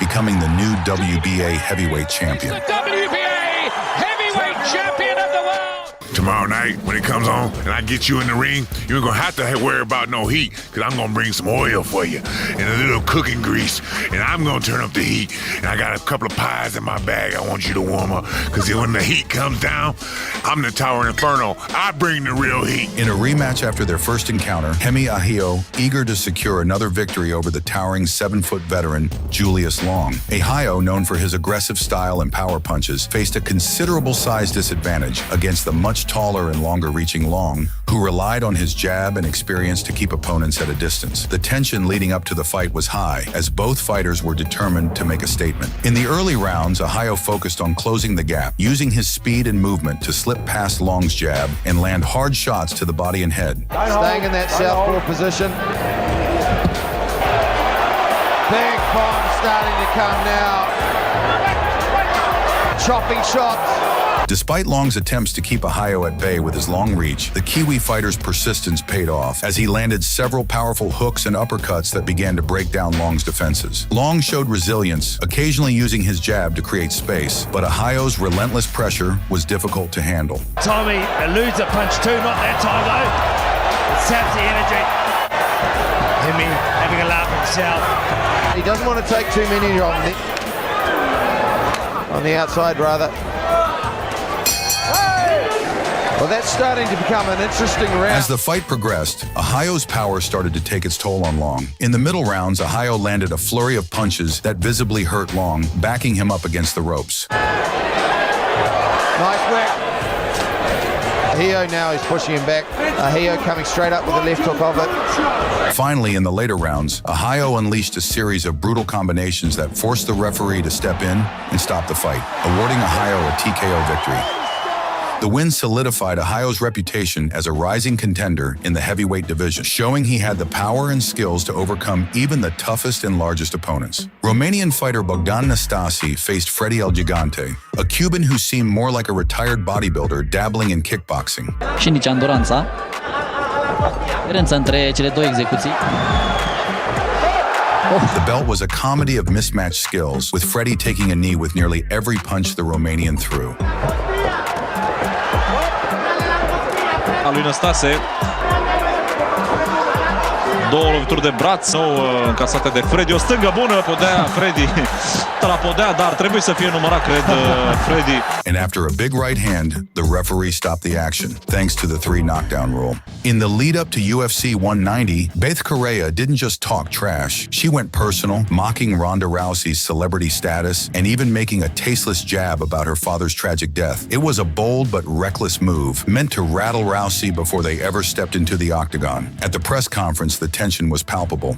becoming the new WBA heavyweight champion. The WBA heavyweight champion of the world! Tomorrow night, when it comes on and I get you in the ring, you ain't gonna have to worry about no heat, because I'm gonna bring some oil for you and a little cooking grease, and I'm gonna turn up the heat. And I got a couple of pies in my bag I want you to warm up, because when the heat comes down, I'm the Tower Inferno. I bring the real heat. In a rematch after their first encounter, Hemi Ahio, eager to secure another victory over the towering 7-foot veteran Julius Long. Ahio, known for his aggressive style and power punches, faced a considerable size disadvantage against the much taller and longer-reaching Long, who relied on his jab and experience to keep opponents at a distance. The tension leading up to the fight was high, as both fighters were determined to make a statement. In the early rounds, Ahio focused on closing the gap, using his speed and movement to slip past Long's jab and land hard shots to the body and head. Staying in that southpaw position. Big bomb starting to come now. Chopping shots. Despite Long's attempts to keep Ahio at bay with his long reach, the Kiwi fighter's persistence paid off as he landed several powerful hooks and uppercuts that began to break down Long's defenses. Long showed resilience, occasionally using his jab to create space, but Ahio's relentless pressure was difficult to handle. Tommy eludes a punch too, not that time though. It saps the energy. Hemi having a laugh himself. He doesn't want to take too many on the outside rather. Well, that's starting to become an interesting round. As the fight progressed, Ahio's power started to take its toll on Long. In the middle rounds, Ahio landed a flurry of punches that visibly hurt Long, backing him up against the ropes. Nice work. Ahio now is pushing him back. Ahio coming straight up with a left hook of it. Finally, in the later rounds, Ahio unleashed a series of brutal combinations that forced the referee to step in and stop the fight, awarding Ahio a TKO victory. The win solidified Ahio's reputation as a rising contender in the heavyweight division, showing he had the power and skills to overcome even the toughest and largest opponents. Romanian fighter Bogdan Nastase faced Freddy El Gigante, a Cuban who seemed more like a retired bodybuilder dabbling in kickboxing. Și nici andoranța. Diferența între cele două execuții. The belt was a comedy of mismatched skills, with Freddy taking a knee with nearly every punch the Romanian threw. A lui Năstase. Două lovituri de braț sau încasate de Freddy. O stângă bună, podea Freddy. La podea, dar trebuie să fie numărat, cred, Freddy. And after a big right hand, the referee stopped the action, thanks to the 3 knockdown rule. In the lead up to UFC 190, Beth Correa didn't just talk trash. She went personal, mocking Ronda Rousey's celebrity status and even making a tasteless jab about her father's tragic death. It was a bold but reckless move, meant to rattle Rousey before they ever stepped into the octagon. At the press conference, the tension was palpable.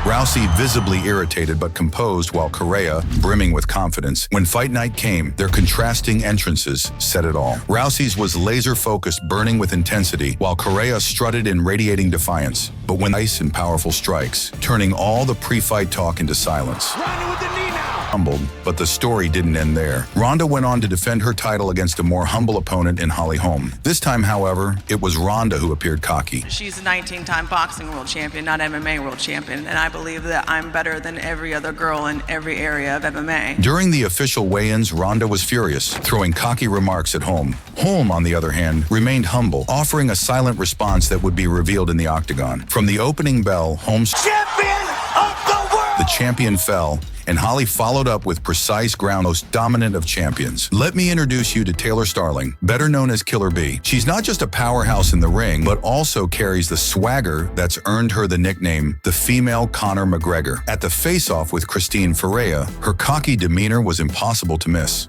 Rousey visibly irritated but composed, while Correa brimming with confidence. When fight night came, their contrasting entrances said it all. Rousey's was laser-focused, burning with intensity, while Correa strutted in radiating defiance. But when ice and powerful strikes, turning all the pre-fight talk into silence. With the knee now. humbled, but the story didn't end there. Ronda went on to defend her title against a more humble opponent in Holly Holm. This time, however, it was Ronda who appeared cocky. She's a 19-time boxing world champion, not MMA world champion, and I believe that I'm better than every other girl in every area of MMA. During the official weigh-ins, Ronda was furious, throwing cocky remarks at Holm. Holm, on the other hand, remained humble, offering a silent response that would be revealed in the octagon. From the opening bell, Holm's champion of the world! The champion fell, and Holly followed up with precise ground, most dominant of champions. Let me introduce you to Taylor Starling, better known as Killer B. She's not just a powerhouse in the ring, but also carries the swagger that's earned her the nickname, the female Conor McGregor. At the face-off with Christine Ferreira, her cocky demeanor was impossible to miss.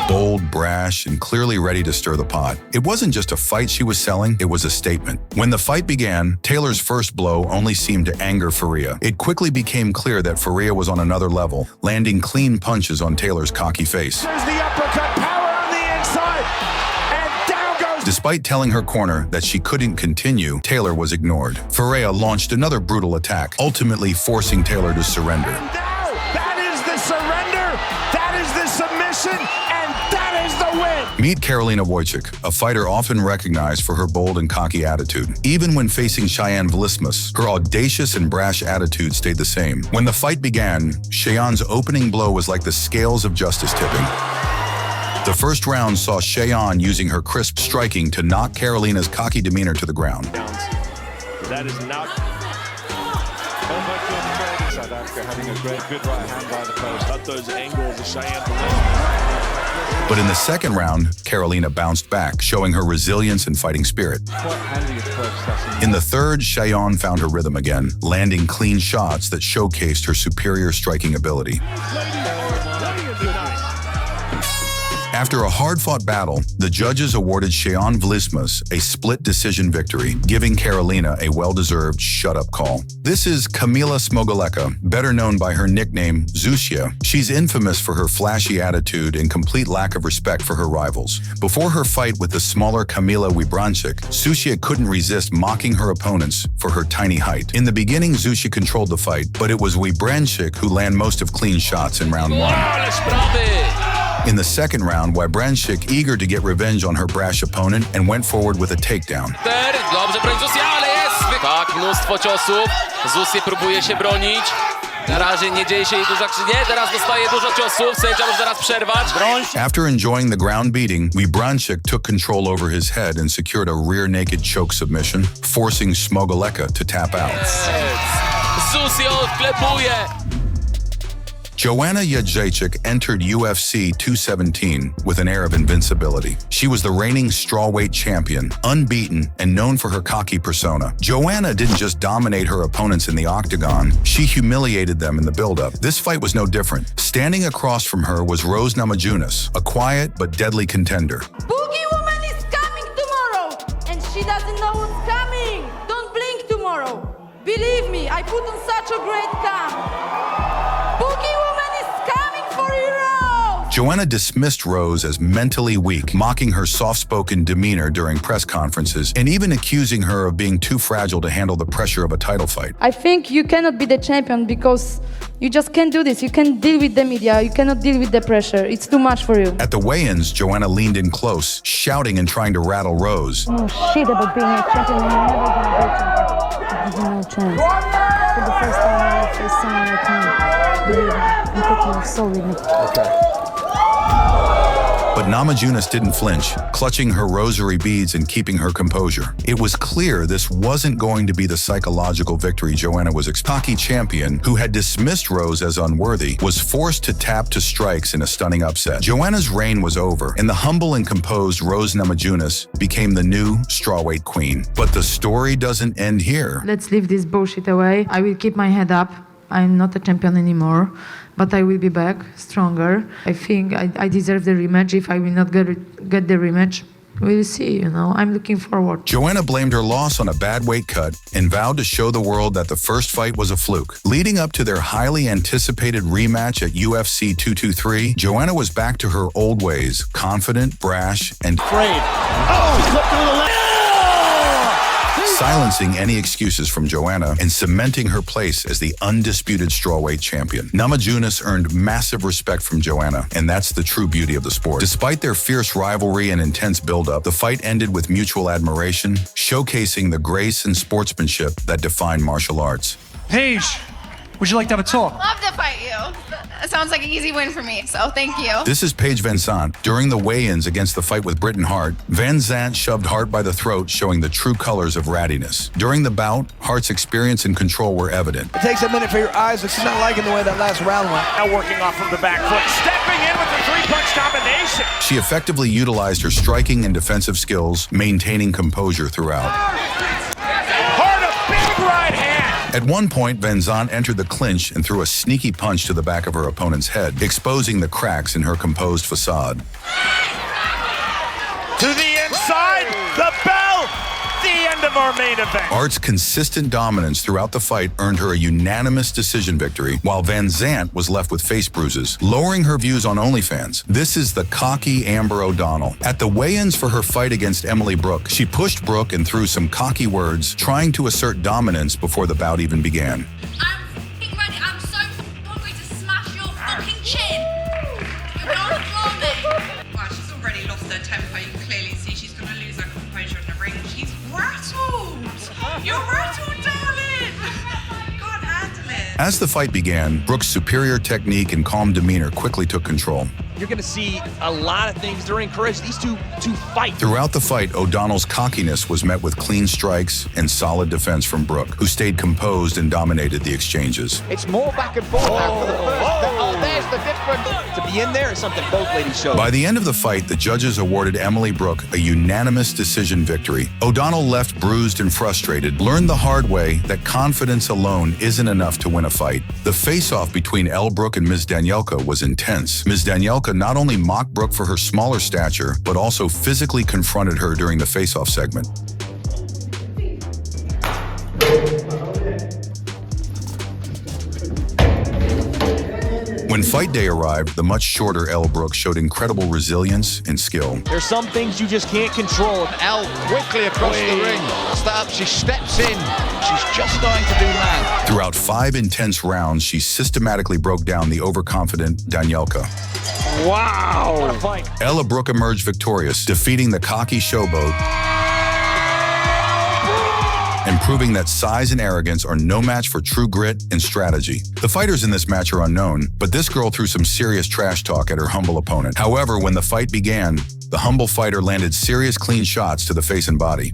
Bold, brash, and clearly ready to stir the pot. It wasn't just a fight she was selling, it was a statement. When the fight began, Taylor's first blow only seemed to anger Ferreira. It quickly became clear that Ferreira was on another level, landing clean punches on Taylor's cocky face. There's the uppercut, power on the inside, and down goes... Despite telling her corner that she couldn't continue, Taylor was ignored. Ferreira launched another brutal attack, ultimately forcing Taylor to surrender. Now, that is the surrender, that is the submission, and that is the win! Meet Karolina Wojcik, a fighter often recognized for her bold and cocky attitude. Even when facing Cheyenne Vlismas, her audacious and brash attitude stayed the same. When the fight began, Cheyenne's opening blow was like the scales of justice tipping. The first round saw Cheyenne using her crisp striking to knock Karolina's cocky demeanor to the ground. That is not... South Africa having a good right hand by the post. Cut those angles of Cheyenne. But in the second round, Karolina bounced back, showing her resilience and fighting spirit. In the third, Cheyenne found her rhythm again, landing clean shots that showcased her superior striking ability. After a hard-fought battle, the judges awarded Cheyenne Vlismas a split decision victory, giving Karolina a well-deserved shut-up call. This is Kamila Smogoleka, better known by her nickname Zusia. She's infamous for her flashy attitude and complete lack of respect for her rivals. Before her fight with the smaller Kamila Wybranczyk, Zusia couldn't resist mocking her opponents for her tiny height. In the beginning, Zusia controlled the fight, but it was Wybranczyk who landed most of clean shots in round one. In the second round, Wybranczyk, eager to get revenge on her brash opponent, and went forward with a takedown. Dobrze broni Zusia, ale jest! Tak, mnóstwo ciosów. Zusia próbuje się bronić. Na razie nie dzieje się jej dużo krzywdy. Nie, teraz dostaje dużo ciosów. Sędzia może zaraz przerwać. After enjoying the ground beating, Wybranczyk took control over his head and secured a rear naked choke submission, forcing Smogoleka to tap out. Zusia odklepuje. Joanna Jędrzejczyk entered UFC 217 with an air of invincibility. She was the reigning strawweight champion, unbeaten, and known for her cocky persona. Joanna didn't just dominate her opponents in the octagon, she humiliated them in the build-up. This fight was no different. Standing across from her was Rose Namajunas, a quiet but deadly contender. Boogie Woman is coming tomorrow, and she doesn't know what's coming. Don't blink tomorrow. Believe me, I put on such a great camp. Boogie Woman is coming for you, Rose! Joanna dismissed Rose as mentally weak, mocking her soft-spoken demeanor during press conferences, and even accusing her of being too fragile to handle the pressure of a title fight. I think you cannot be the champion because you just can't do this. You can't deal with the media. You cannot deal with the pressure. It's too much for you. At the weigh-ins, Joanna leaned in close, shouting and trying to rattle Rose. No shit about being a champion. You're never gonna be a champion. I have no chance. For the first time I face someone like me. Believe me, I'm taking your soul with me. Okay. But Namajunas didn't flinch, clutching her rosary beads and keeping her composure. It was clear this wasn't going to be the psychological victory Joanna was expecting. Cocky champion, who had dismissed Rose as unworthy, was forced to tap to strikes in a stunning upset. Joanna's reign was over, and the humble and composed Rose Namajunas became the new strawweight queen. But the story doesn't end here. Let's leave this bullshit away. I will keep my head up. I'm not a champion anymore, but I will be back stronger. I think I deserve the rematch. If I will not get the rematch, we'll see, you know. I'm looking forward. Joanna blamed her loss on a bad weight cut and vowed to show the world that the first fight was a fluke. Leading up to their highly anticipated rematch at UFC 223, Joanna was back to her old ways, confident, brash, and afraid. Oh, he slipped through the leg. silencing any excuses from Joanna and cementing her place as the undisputed strawweight champion. Namajunas earned massive respect from Joanna, and that's the true beauty of the sport. Despite their fierce rivalry and intense build-up, the fight ended with mutual admiration, showcasing the grace and sportsmanship that define martial arts. Paige, would you like to have a talk? Love to fight you. That sounds like an easy win for me, so thank you. This is Paige Van Zandt. During the weigh-ins against the fight with Britain Hart, Van Zandt shoved Hart by the throat, showing the true colors of rattiness. During the bout, Hart's experience and control were evident. It takes a minute for your eyes. She's not liking the way that last round went. Now working off from the back foot, stepping in with the three-punch combination. She effectively utilized her striking and defensive skills, maintaining composure throughout. Hart, a big right hand. At one point, Van Zandt entered the clinch and threw a sneaky punch to the back of her opponent's head, exposing the cracks in her composed facade. To the inside, the bell, the end of our main event. Hart's consistent dominance throughout the fight earned her a unanimous decision victory, while Van Zandt was left with face bruises, lowering her views on OnlyFans. This is the cocky Amber O'Donnell. At the weigh-ins for her fight against Emily Brooke, she pushed Brooke and threw some cocky words, trying to assert dominance before the bout even began. I'm f***ing ready. I'm so hungry to smash your fucking chin. You're gonna floor me. Wow, she's already lost her temper. You can clearly see she's going to lose her composure in the ring. She's rattled. You're rattled, darling. Can't handle it. As the fight began, Brooke's superior technique and calm demeanor quickly took control. You're going to see a lot of things that are encouraged these two to fight. Throughout the fight, O'Donnell's cockiness was met with clean strikes and solid defense from Brooke, who stayed composed and dominated the exchanges. It's more back and forth now for the first. Oh, there's the difference. To be in there is something both ladies showed. By the end of the fight, the judges awarded Emily Brooke a unanimous decision victory. O'Donnell left bruised and frustrated, learned the hard way that confidence alone isn't enough to win a fight. The face-off between Elle Brooke and Ms. Danielka was intense. Ms. Danielka not only mocked Brooke for her smaller stature, but also physically confronted her during the face-off segment. When fight day arrived, the much shorter Elle Brooke showed incredible resilience and skill. There's some things you just can't control. Elle quickly across the ring. She steps in. She's just starting to do that. Throughout 5 intense rounds, she systematically broke down the overconfident Danielka. Wow! What a fight. Elle Brooke emerged victorious, defeating the cocky showboat and proving that size and arrogance are no match for true grit and strategy. The fighters in this match are unknown, but this girl threw some serious trash talk at her humble opponent. However, when the fight began, the humble fighter landed serious clean shots to the face and body.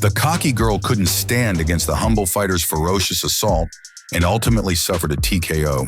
The cocky girl couldn't stand against the humble fighter's ferocious assault and ultimately suffered a TKO.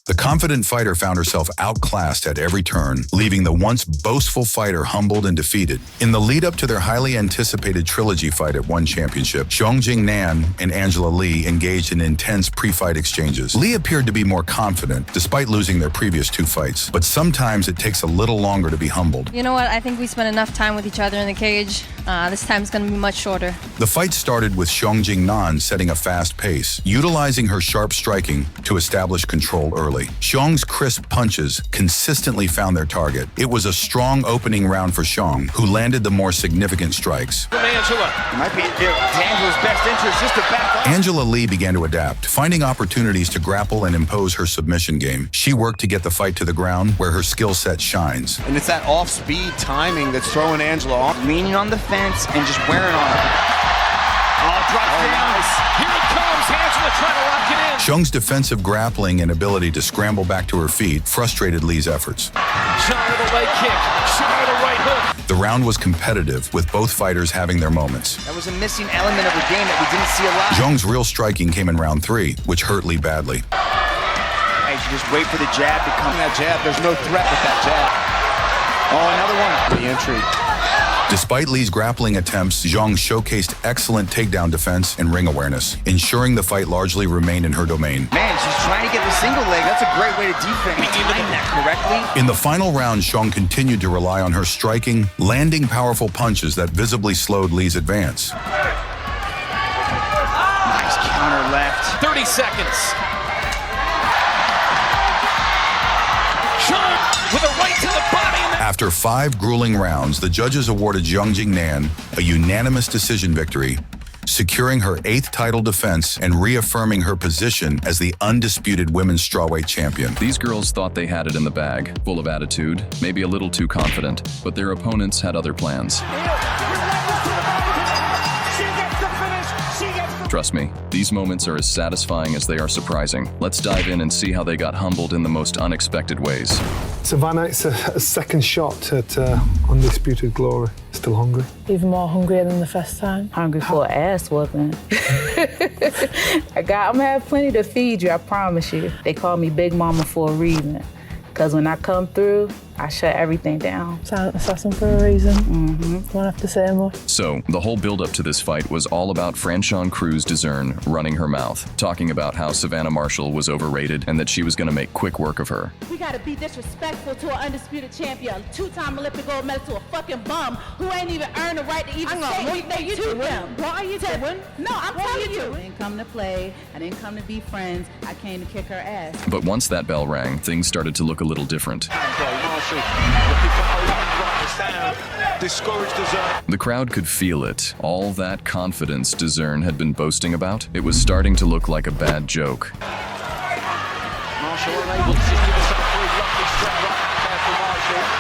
The confident fighter found herself outclassed at every turn, leaving the once boastful fighter humbled and defeated. In the lead-up to their highly anticipated trilogy fight at One Championship, Xiong Nan and Angela Lee engaged in intense pre-fight exchanges. Lee appeared to be more confident, despite losing their previous 2 fights, but sometimes it takes a little longer to be humbled. You know what? I think we spent enough time with each other in the cage. This time's going to be much shorter. The fight started with Xiong Nan setting a fast pace, utilizing her sharp striking to establish control early. Xiong's crisp punches consistently found their target. It was a strong opening round for Xiong, who landed the more significant strikes. Angela. It might be Angela's best interest just to back up. Angela Lee began to adapt, finding opportunities to grapple and impose her submission game. She worked to get the fight to the ground, where her skill set shines. And it's that off-speed timing that's throwing Angela off. Leaning on the fence and just wearing on her. Oh, drops down. Nice. Here it comes. Angela trying to lock it in. Xiong's defensive grappling and ability to scramble back to her feet frustrated Lee's efforts. Shot with a leg kick. Shot with a right hook. The round was competitive, with both fighters having their moments. That was a missing element of the game that we didn't see a lot. Xiong's real striking came in round 3, which hurt Lee badly. Hey, you just wait for the jab to come. That jab, there's no threat with that jab. Oh, another one. The entry. Despite Lee's grappling attempts, Zhang showcased excellent takedown defense and ring awareness, ensuring the fight largely remained in her domain. Man, she's trying to get the single leg. That's a great way to defend. Time that correctly. In the final round, Zhang continued to rely on her striking, landing powerful punches that visibly slowed Lee's advance. Nice counter left. 30 seconds. With a right to the body. After 5 grueling rounds, the judges awarded Zhang Jingnan a unanimous decision victory, securing her 8th title defense and reaffirming her position as the undisputed women's strawweight champion. These girls thought they had it in the bag, full of attitude, maybe a little too confident, but their opponents had other plans. Trust me, these moments are as satisfying as they are surprising. Let's dive in and see how they got humbled in the most unexpected ways. Savannah, it's a second shot at undisputed glory. Still hungry? Even more hungrier than the first time. Hungry for an ass whooping. I'm gonna have plenty to feed you, I promise you. They call me Big Mama for a reason. Because when I come through, I shut everything down. Silent assassin for a reason. Won't have to say more. So, the whole build-up to this fight was all about Franchon Cruz Dezern running her mouth, talking about how Savannah Marshall was overrated and that she was going to make quick work of her. We gotta be disrespectful to an undisputed champion, 2-time Olympic gold medal, to a fucking bum who ain't even earned the right to even say anything to them. What are you doing? No, I'm telling you. I didn't come to play. I didn't come to be friends. I came to kick her ass. But once that bell rang, things started to look a little different. The crowd could feel it. All that confidence Dezern had been boasting about, it was starting to look like a bad joke.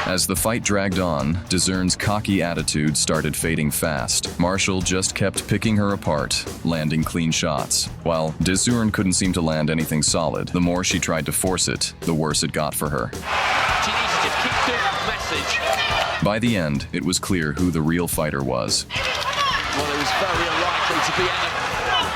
As the fight dragged on, Dezern's cocky attitude started fading fast. Marshall just kept picking her apart, landing clean shots. While Dezern couldn't seem to land anything solid, the more she tried to force it, the worse it got for her. She needs to just keep doing the message. By the end, it was clear who the real fighter was. Well, it was very unlikely to be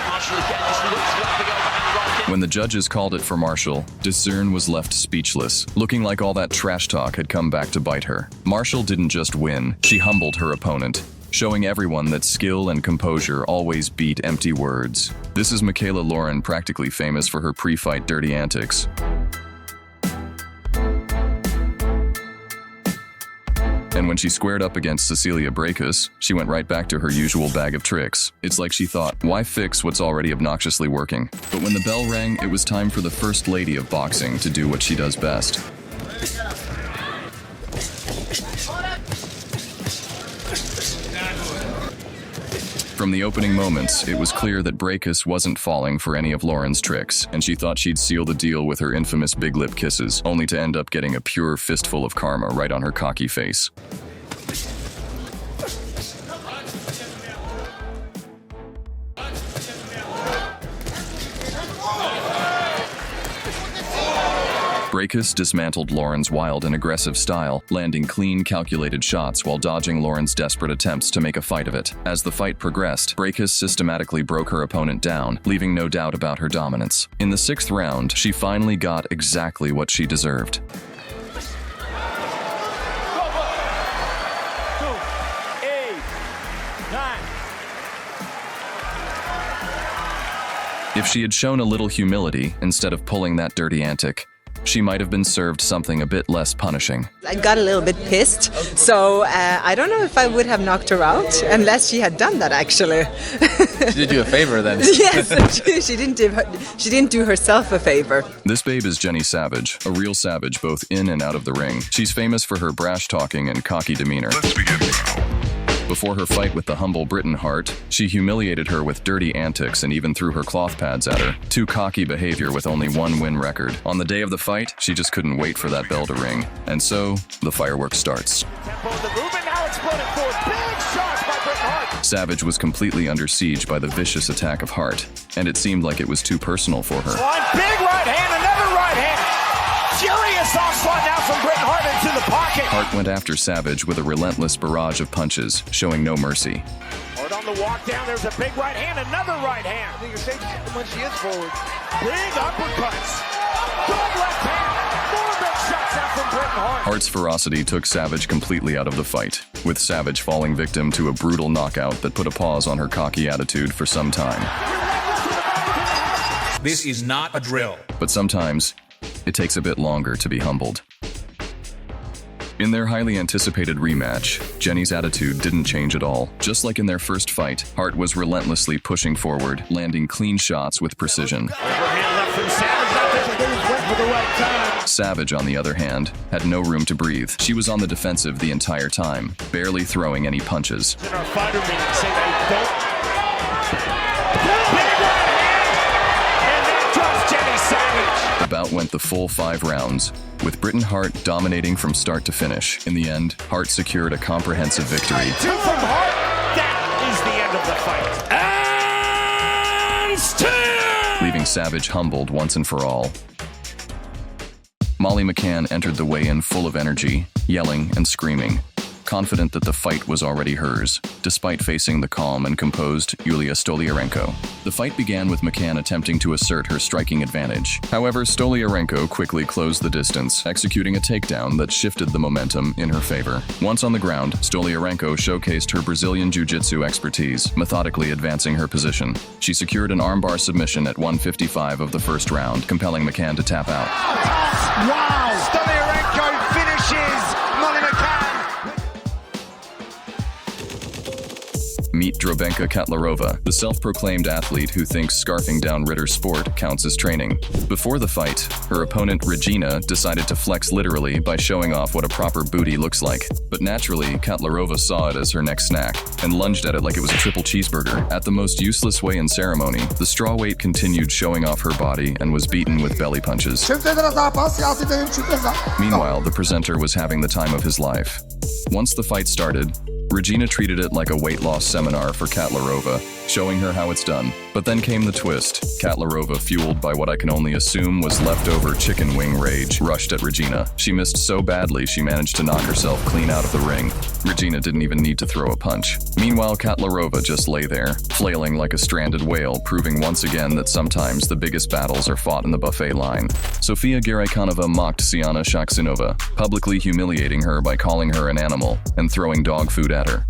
Marshall again just looks like the overhand right. When the judges called it for Marshall, Dezern was left speechless, looking like all that trash talk had come back to bite her. Marshall didn't just win, she humbled her opponent, showing everyone that skill and composure always beat empty words. This is Michaela Lauren, practically famous for her pre-fight dirty antics. And when she squared up against Cecilia Brækhus, she went right back to her usual bag of tricks. It's like she thought, why fix what's already obnoxiously working? But when the bell rang, it was time for the first lady of boxing to do what she does best. From the opening moments, it was clear that Brækhus wasn't falling for any of Lauren's tricks, and she thought she'd seal the deal with her infamous big lip kisses, only to end up getting a pure fistful of karma right on her cocky face. Brækhus dismantled Lauren's wild and aggressive style, landing clean, calculated shots while dodging Lauren's desperate attempts to make a fight of it. As the fight progressed, Brækhus systematically broke her opponent down, leaving no doubt about her dominance. In the 6th round, she finally got exactly what she deserved. If she had shown a little humility instead of pulling that dirty antic, she might have been served something a bit less punishing. I got a little bit pissed, so I don't know if I would have knocked her out unless she had done that, actually. She did you a favor then. Yes, she didn't do herself a favor. This babe is Jenny Savage, a real savage both in and out of the ring. She's famous for her brash talking and cocky demeanor. Let's begin now. Before her fight with the humble Britain Hart, she humiliated her with dirty antics and even threw her cloth pads at her. Too cocky behavior with only 1 win record. On the day of the fight, she just couldn't wait for that bell to ring. And so, the fireworks starts. Tempo of the movement, now exploding forward. Big shots by Britain Hart. Savage was completely under siege by the vicious attack of Hart, and it seemed like it was too personal for her. One big right hand, another right hand. Furious onslaught now from Britain Hart into the pocket. Hart went after Savage with a relentless barrage of punches, showing no mercy. Hart on the walk down, there's a big right hand, another right hand. I think you're safe when she is forward. Big uppercuts. Good left hand. More big shots Hart's ferocity took Savage completely out of the fight, with Savage falling victim to a brutal knockout that put a pause on her cocky attitude for some time. This is not a drill. But sometimes, it takes a bit longer to be humbled. In their highly anticipated rematch, Jenny's attitude didn't change at all. Just like in their first fight, Hart was relentlessly pushing forward, landing clean shots with precision. Savage, on the other hand, had no room to breathe. She was on the defensive the entire time, barely throwing any punches. In our fighter meeting, say they don't. The bout went the full 5 rounds, with Britain Hart dominating from start to finish. In the end, Hart secured a comprehensive victory. 2 from Hart. That is the end of the fight. And still! Leaving Savage humbled once and for all. Molly McCann entered the weigh-in full of energy, yelling and screaming, confident that the fight was already hers, despite facing the calm and composed Yulia Stoliarenko. The fight began with McCann attempting to assert her striking advantage. However, Stoliarenko quickly closed the distance, executing a takedown that shifted the momentum in her favor. Once on the ground, Stoliarenko showcased her Brazilian jiu-jitsu expertise, methodically advancing her position. She secured an armbar submission at 155 of the first round, compelling McCann to tap out. Wow! Stoliarenko finishes Molly McCann. Meet Drobenka Katlarova, the self-proclaimed athlete who thinks scarfing down Ritter's sport counts as training. Before the fight, her opponent Regina decided to flex literally by showing off what a proper booty looks like. But naturally, Katlarova saw it as her next snack and lunged at it like it was a triple cheeseburger. At the most useless weigh-in ceremony, the strawweight continued showing off her body and was beaten with belly punches. Meanwhile, the presenter was having the time of his life. Once the fight started, Regina treated it like a weight loss seminar for Katlarova, showing her how it's done. But then came the twist. Katlarova, fueled by what I can only assume was leftover chicken wing rage, rushed at Regina. She missed so badly she managed to knock herself clean out of the ring. Regina didn't even need to throw a punch. Meanwhile, Katlarova just lay there, flailing like a stranded whale, proving once again that sometimes the biggest battles are fought in the buffet line. Sofia Garaykanova mocked Siana Shaksinova, publicly humiliating her by calling her an animal and throwing dog food at her.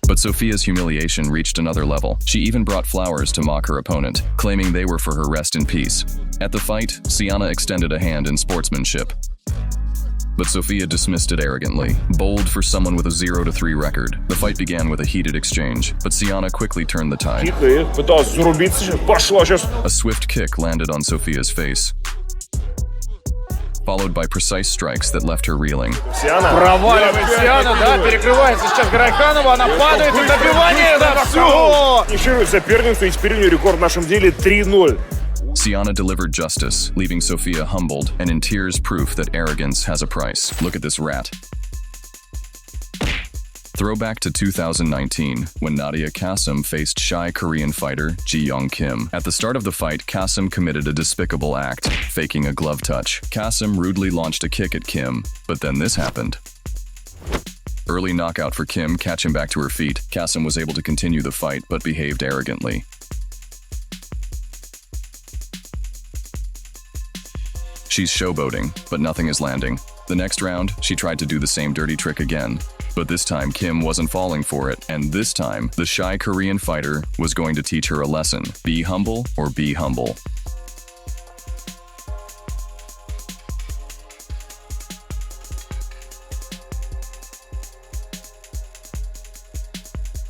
But Sofia's humiliation reached another level. She even brought flowers to mock her opponent, claiming they were for her rest in peace. At the fight, Siana extended a hand in sportsmanship. But Sofia dismissed it arrogantly, bold for someone with a 0-3 record. The fight began with a heated exchange, but Siana quickly turned the tide. A swift kick landed on Sofia's face, followed by precise strikes that left her reeling. Проваливает Сиана, да, перекрывается сейчас Гарайханова, она падает, и добивание, да, все! Финиширует соперницу, и теперь у нее рекорд в нашем деле 3-0. Siana delivered justice, leaving Sofia humbled and in tears, proof that arrogance has a price. Look at this rat. Throwback to 2019, when Nadia Kassem faced shy Korean fighter Ji-Young Kim. At the start of the fight, Kassem committed a despicable act, faking a glove touch. Kassem rudely launched a kick at Kim, but then this happened. Early knockout for Kim, catching back to her feet. Kassem was able to continue the fight, but behaved arrogantly. She's showboating, but nothing is landing. The next round, she tried to do the same dirty trick again. But this time, Kim wasn't falling for it, and this time, the shy Korean fighter was going to teach her a lesson. Be humble or be humble.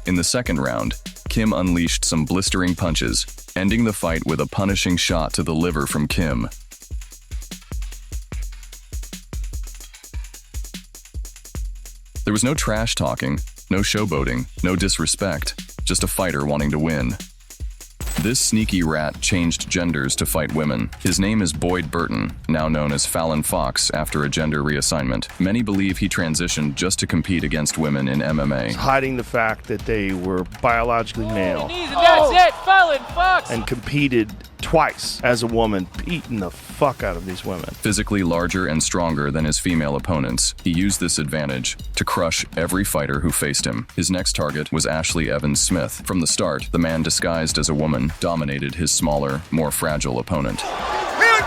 In the second round, Kim unleashed some blistering punches, ending the fight with a punishing shot to the liver from Kim. There was no trash talking, no showboating, no disrespect, just a fighter wanting to win. This sneaky rat changed genders to fight women. His name is Boyd Burton, now known as Fallon Fox after a gender reassignment. Many believe he transitioned just to compete against women in MMA. Hiding the fact that they were biologically male. That's it, Fallon Fox! And competed twice as a woman, beating the fuck out of these women. Physically larger and stronger than his female opponents, he used this advantage to crush every fighter who faced him. His next target was Ashley Evans Smith. From the start, the man disguised as a woman dominated his smaller, more fragile opponent.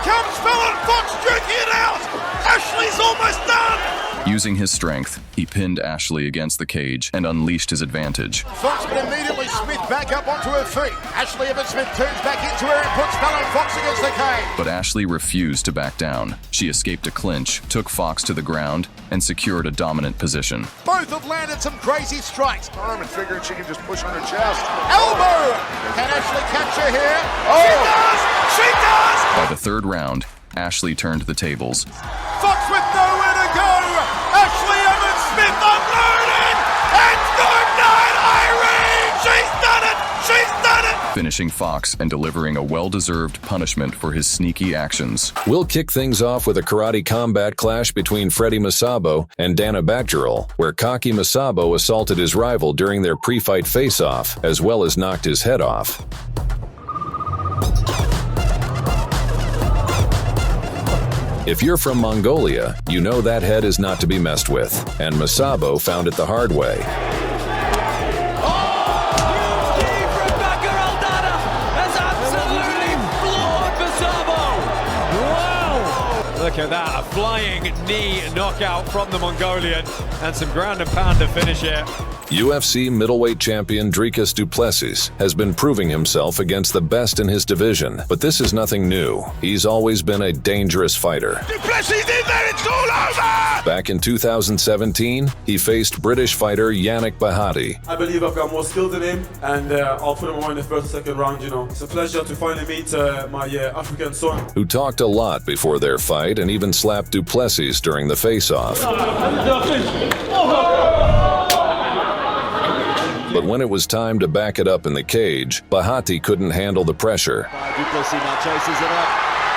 comes Fallon Fox jerking it out. Ashley's almost done. Using his strength, he pinned Ashley against the cage and unleashed his advantage. Fox, but immediately Smith back up onto her feet. Ashley Evans-Smith turns back into her and puts Fallon Fox against the cage. But Ashley refused to back down. She escaped a clinch, took Fox to the ground, and secured a dominant position. Both have landed some crazy strikes. Arm and figuring she can just push on her chest. Elbow! Can Ashley catch her here? Oh! She does! She does! By the third round, Ashley turned the tables. Fox with nowhere to go! Ashley Evans-Smith unloaded! And good night, Irene! She's done it! She's done it! Finishing Fox and delivering a well-deserved punishment for his sneaky actions. We'll kick things off with a karate combat clash between Freddie Masabo and Dana Bakjerol, where Kaki Masabo assaulted his rival during their pre-fight face-off, as well as knocked his head off. If you're from Mongolia, you know that head is not to be messed with, and Masabo found it the hard way. Look at that, a flying knee knockout from the Mongolian, and some ground and pound to finish it. UFC middleweight champion Dricus du Plessis has been proving himself against the best in his division, but this is nothing new. He's always been a dangerous fighter. Du Plessis in there, it's all over! Back in 2017, he faced British fighter Yannick Bahati. I believe I've got more skill than him, and I'll put him away in the first or second round, you know. It's a pleasure to finally meet my African son. Who talked a lot before their fight and even slapped du Plessis during the face-off. But when it was time to back it up in the cage, Bahati couldn't handle the pressure. Du Plessis now chases it up,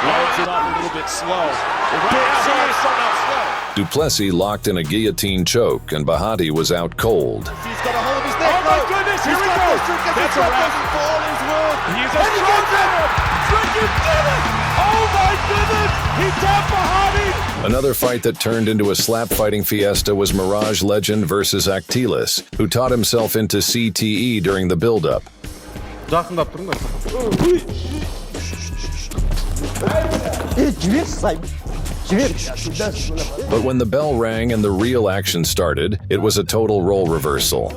loads it up a little bit slow. Du Plessis locked in a guillotine choke, and Bahati was out cold. He's got a hold of his neck. Oh my goodness, here we go! That's a wrap. For all his worth. He's a Oh my goodness! He tapped Bahati! Another fight that turned into a slap-fighting fiesta was Mirage Legend versus Actilis, who taught himself into CTE during the build-up. But when the bell rang and the real action started, it was a total role reversal.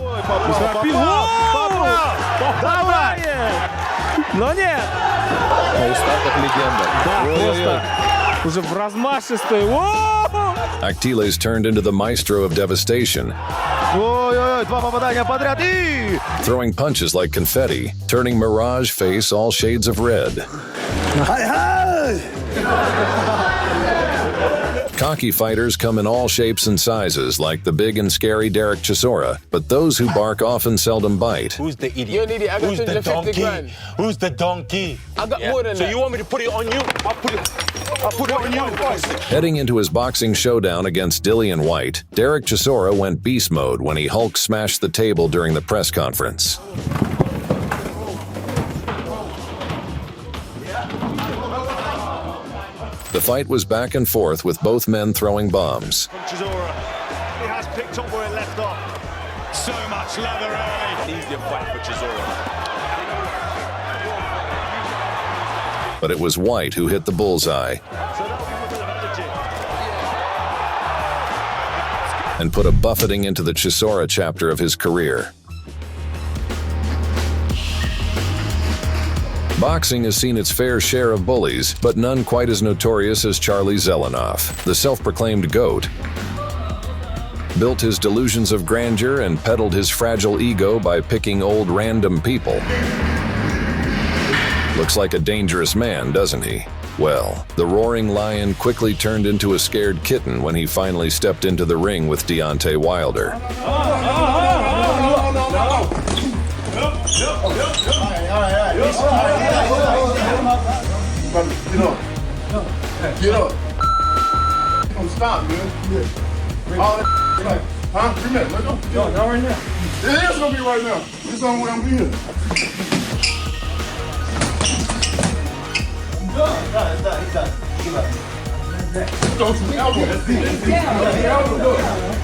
Actiles turned into the maestro of devastation, throwing punches like confetti, turning Mirage face all shades of red. Cocky fighters come in all shapes and sizes, like the big and scary Derek Chisora, but those who bark often seldom bite. Who's the idiot? You're an idiot. I got Who's the donkey? Who's the donkey? I got more than that. So you want me to put it on you? I'll put it on you. Heading into his boxing showdown against Dillian White, Derek Chisora went beast mode when he Hulk smashed the table during the press conference. The fight was back and forth with both men throwing bombs. Chisora, he has picked up where it left off. So much leather early. Easier fight for Chisora. But it was White who hit the bullseye and put a buffeting into the Chisora chapter of his career. Boxing has seen its fair share of bullies, but none quite as notorious as Charlie Zelenoff, the self-proclaimed GOAT. Built his delusions of grandeur and peddled his fragile ego by picking old random people. Looks like a dangerous man, doesn't he? Well, the roaring lion quickly turned into a scared kitten when he finally stepped into the ring with Deontay Wilder. Get up. Don't stop, man. All that like, huh? 3 minutes. Let's go. No, not right now. It is gonna be right now. This is on when I'm here. I'm done. He's done.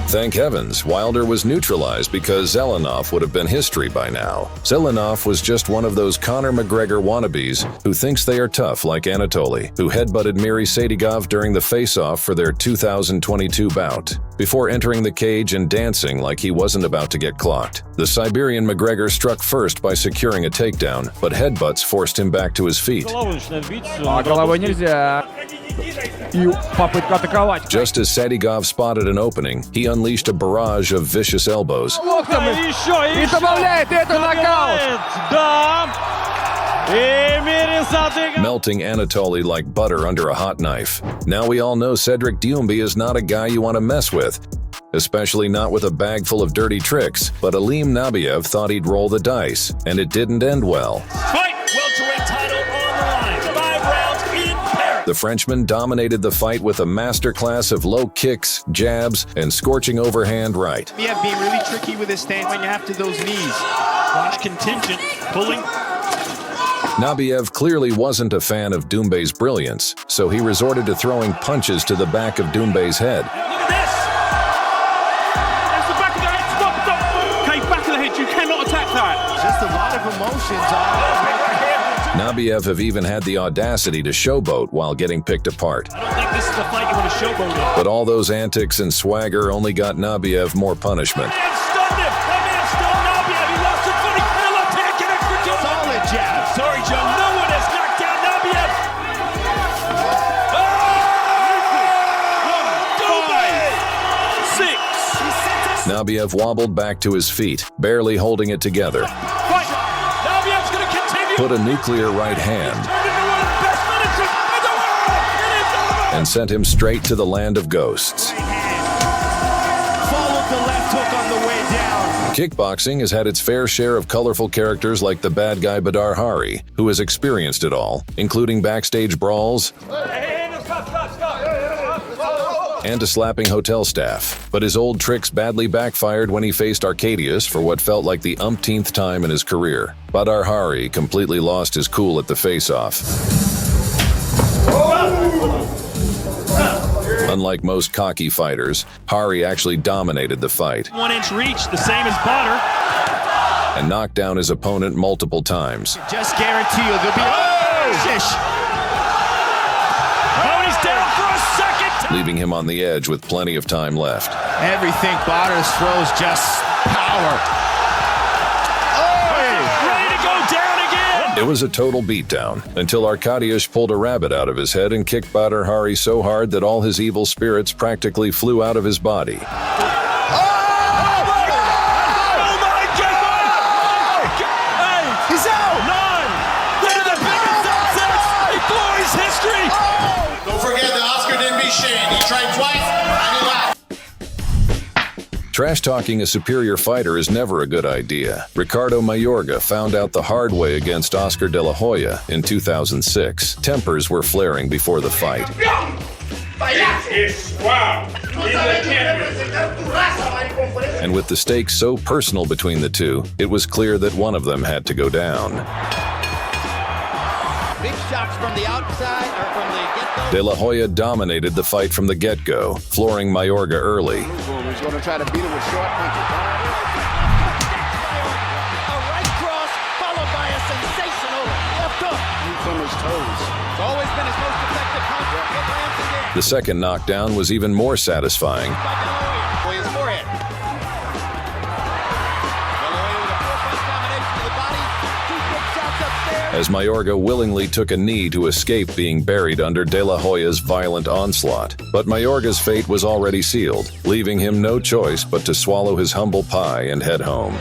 Thank heavens, Wilder was neutralized because Zelenov would have been history by now. Zelenov was just one of those Conor McGregor wannabes who thinks they are tough like Anatoly, who headbutted Miri Sadigov during the face-off for their 2022 bout, before entering the cage and dancing like he wasn't about to get clocked. The Siberian McGregor struck first by securing a takedown, but headbutts forced him back to his feet. Головой нельзя. И попытка атаковать. Just as Sadigov spotted an opening, he unleashed a barrage of vicious elbows. И добавляет это нокаут. Да. Melting Anatoly like butter under a hot knife. Now we all know Cedric Doumbé is not a guy you want to mess with, especially not with a bag full of dirty tricks, but Aleem Nabiev thought he'd roll the dice, and it didn't end well. Fight! Welterweight title on the line. 5 rounds in Paris. The Frenchman dominated the fight with a masterclass of low kicks, jabs, and scorching overhand right. Yeah, being really tricky with his stance going after those knees. Watch contingent pulling. Nabiev clearly wasn't a fan of Doumbé's brilliance, so he resorted to throwing punches to the back of Doumbé's head. Look at this! That's the back of the head. Stop, stop! Okay, back of the head. You cannot attack that. Just a lot of emotions Nabiev have even had the audacity to showboat while getting picked apart. I don't think this is the fight you want to showboat in. But all those antics and swagger only got Nabiev more punishment. Sorry, Joe, no one has knocked down Nabiev. 6. Nabiev wobbled back to his feet, barely holding it together. Nabiev's going to continue. Put a nuclear right hand and sent him straight to the land of ghosts. Followed the left hook on the way down. Kickboxing has had its fair share of colorful characters like the bad guy Badar Hari, who has experienced it all, including backstage brawls and to slapping hotel staff. But his old tricks badly backfired when he faced Arcadius for what felt like the umpteenth time in his career. Badar Hari completely lost his cool at the face-off. Unlike most cocky fighters, Hari actually dominated the fight. 1-inch reach, the same as Butter. And knocked down his opponent multiple times. Just guarantee you there'll be He's down for a second. Leaving him on the edge with plenty of time left. Everything Butter throws just power. Ready to go down again. It was a total beatdown until Arkadiusz pulled a rabbit out of his head and kicked Badar Hari so hard that all his evil spirits practically flew out of his body. He's out! 9! They're the biggest upsets in Glory's history! Don't forget that Oscar didn't beat Shane. He tried twice and he lost. Trash-talking a superior fighter is never a good idea. Ricardo Mayorga found out the hard way against Oscar De La Hoya in 2006. Tempers were flaring before the fight. And with the stakes so personal between the two, it was clear that one of them had to go down. Big shots from the outside or from the get-go. De La Hoya dominated the fight from the get-go, flooring Mayorga early. He's going to try to beat it with short punches. A right cross followed by a sensational left hook. From his toes. It's always been his most effective punch. It lands again. The second knockdown was even more satisfying. His forehead. As Mayorga willingly took a knee to escape being buried under De La Hoya's violent onslaught. But Mayorga's fate was already sealed, leaving him no choice but to swallow his humble pie and head home.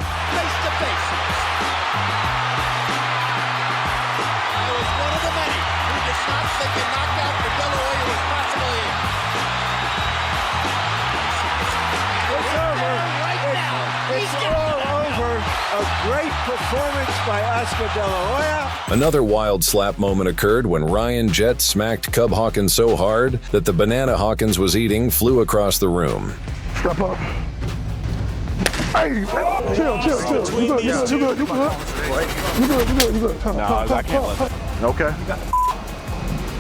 Great performance by Oscar De La Hoya. Another wild slap moment occurred when Ryan Jett smacked Cub Hawkins so hard that the banana Hawkins was eating flew across the room. Step up. Hey, chill. You good. No, I can't let that. Okay.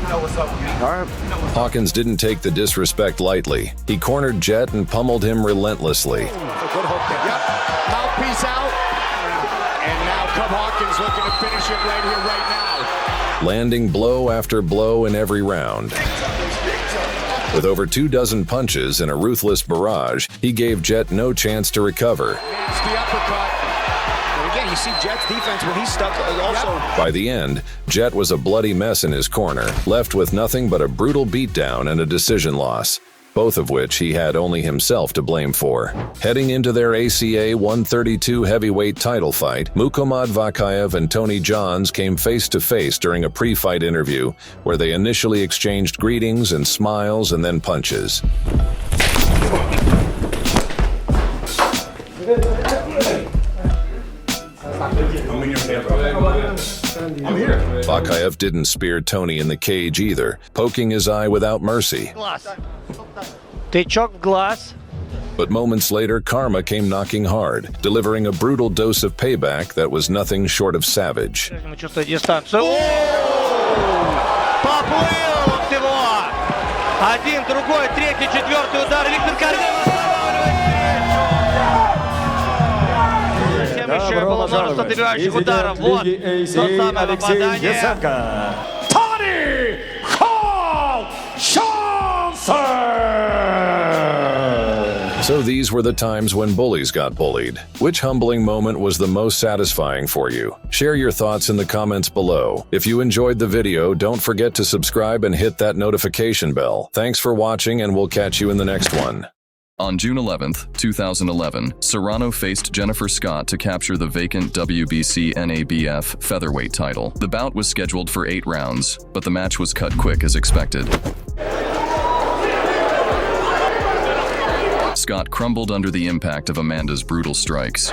know what's up with me. All right. Hawkins didn't take the disrespect lightly. He cornered Jet and pummeled him relentlessly. Good hook there. Yep. Mouthpiece out. And now Cub Hawkins looking to finish it right here, right now. Landing blow after blow in every round. With over 24 punches and a ruthless barrage, he gave Jet no chance to recover. Nasty uppercut. And again, you see Jet's defense when he's stuck also. By the end, Jet was a bloody mess in his corner, left with nothing but a brutal beatdown and a decision loss, both of which he had only himself to blame for. Heading into their ACA 132 heavyweight title fight, Muhammad Vakayev and Tony Johns came face-to-face during a pre-fight interview where they initially exchanged greetings and smiles and then punches. Vakayev didn't spear Tony in the cage either, poking his eye without mercy. Techok glass. But moments later, karma came knocking hard, delivering a brutal dose of payback that was nothing short of savage. Поплыл всего. Один, другой, третий, четвертый удар. Виктор Затем еще было множество добивающих ударов. Вот то самое попадание. Tony So these were the times when bullies got bullied. Which humbling moment was the most satisfying for you? Share your thoughts in the comments below. If you enjoyed the video, don't forget to subscribe and hit that notification bell. Thanks for watching, and we'll catch you in the next one. On June 11th, 2011, Serrano faced Jennifer Scott to capture the vacant WBC NABF featherweight title. The bout was scheduled for 8 rounds, but the match was cut quick as expected. Scott crumbled under the impact of Amanda's brutal strikes.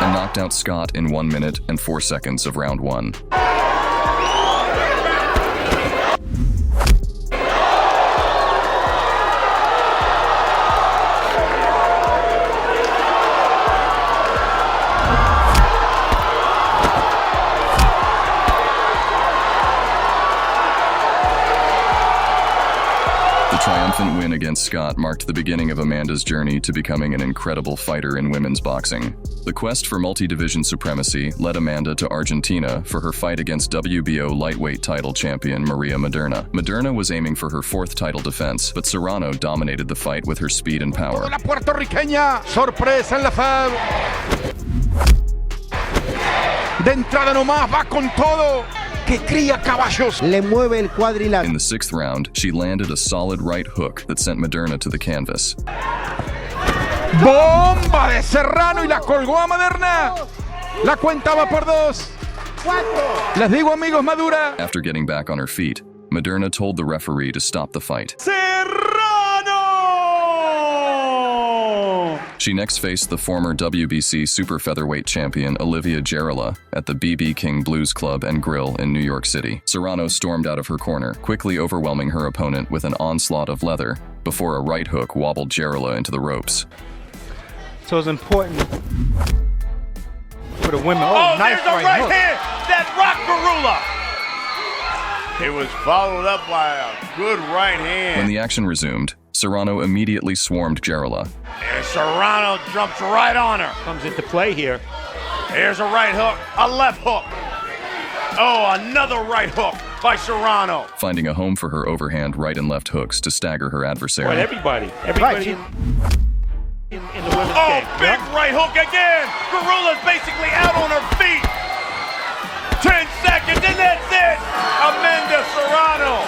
And knocked out Scott in 1 minute and 4 seconds of round 1. The triumphant win against Scott marked the beginning of Amanda's journey to becoming an incredible fighter in women's boxing. The quest for multi-division supremacy led Amanda to Argentina for her fight against WBO lightweight title champion Maria Maderna. Maderna was aiming for her 4th title defense, but Serrano dominated the fight with her speed and power. La puertorriqueña, sorpresa en la FAB. De entrada nomás, va con todo. Que cría caballos. Le mueve el cuadrilátero. In the 6th round, she landed a solid right hook that sent Maderna to the canvas. Bomba de Serrano y la colgó a Maderna. La cuenta va por 2. Les digo, amigos, Madura. After getting back on her feet, Maderna told the referee to stop the fight. She next faced the former WBC super featherweight champion Olivia Jarilla at the BoxingKing Blues Club and Grill in New York City. Serrano stormed out of her corner, quickly overwhelming her opponent with an onslaught of leather before a right hook wobbled Jarilla into the ropes. So it's important for the women. Oh, nice there's a right hook. hand that rocked Garula. It was followed up by a good right hand. When the action resumed, Serrano immediately swarmed Jarilla. And Serrano jumps right on her. Comes into play here. Here's a right hook, a left hook. Oh, another right hook by Serrano. Finding a home for her overhand right and left hooks to stagger her adversary. Well, everybody Right. in the women's Oh, game. big right hook again. Garula's basically out on her feet. 10 seconds, and that's it. Amanda Serrano.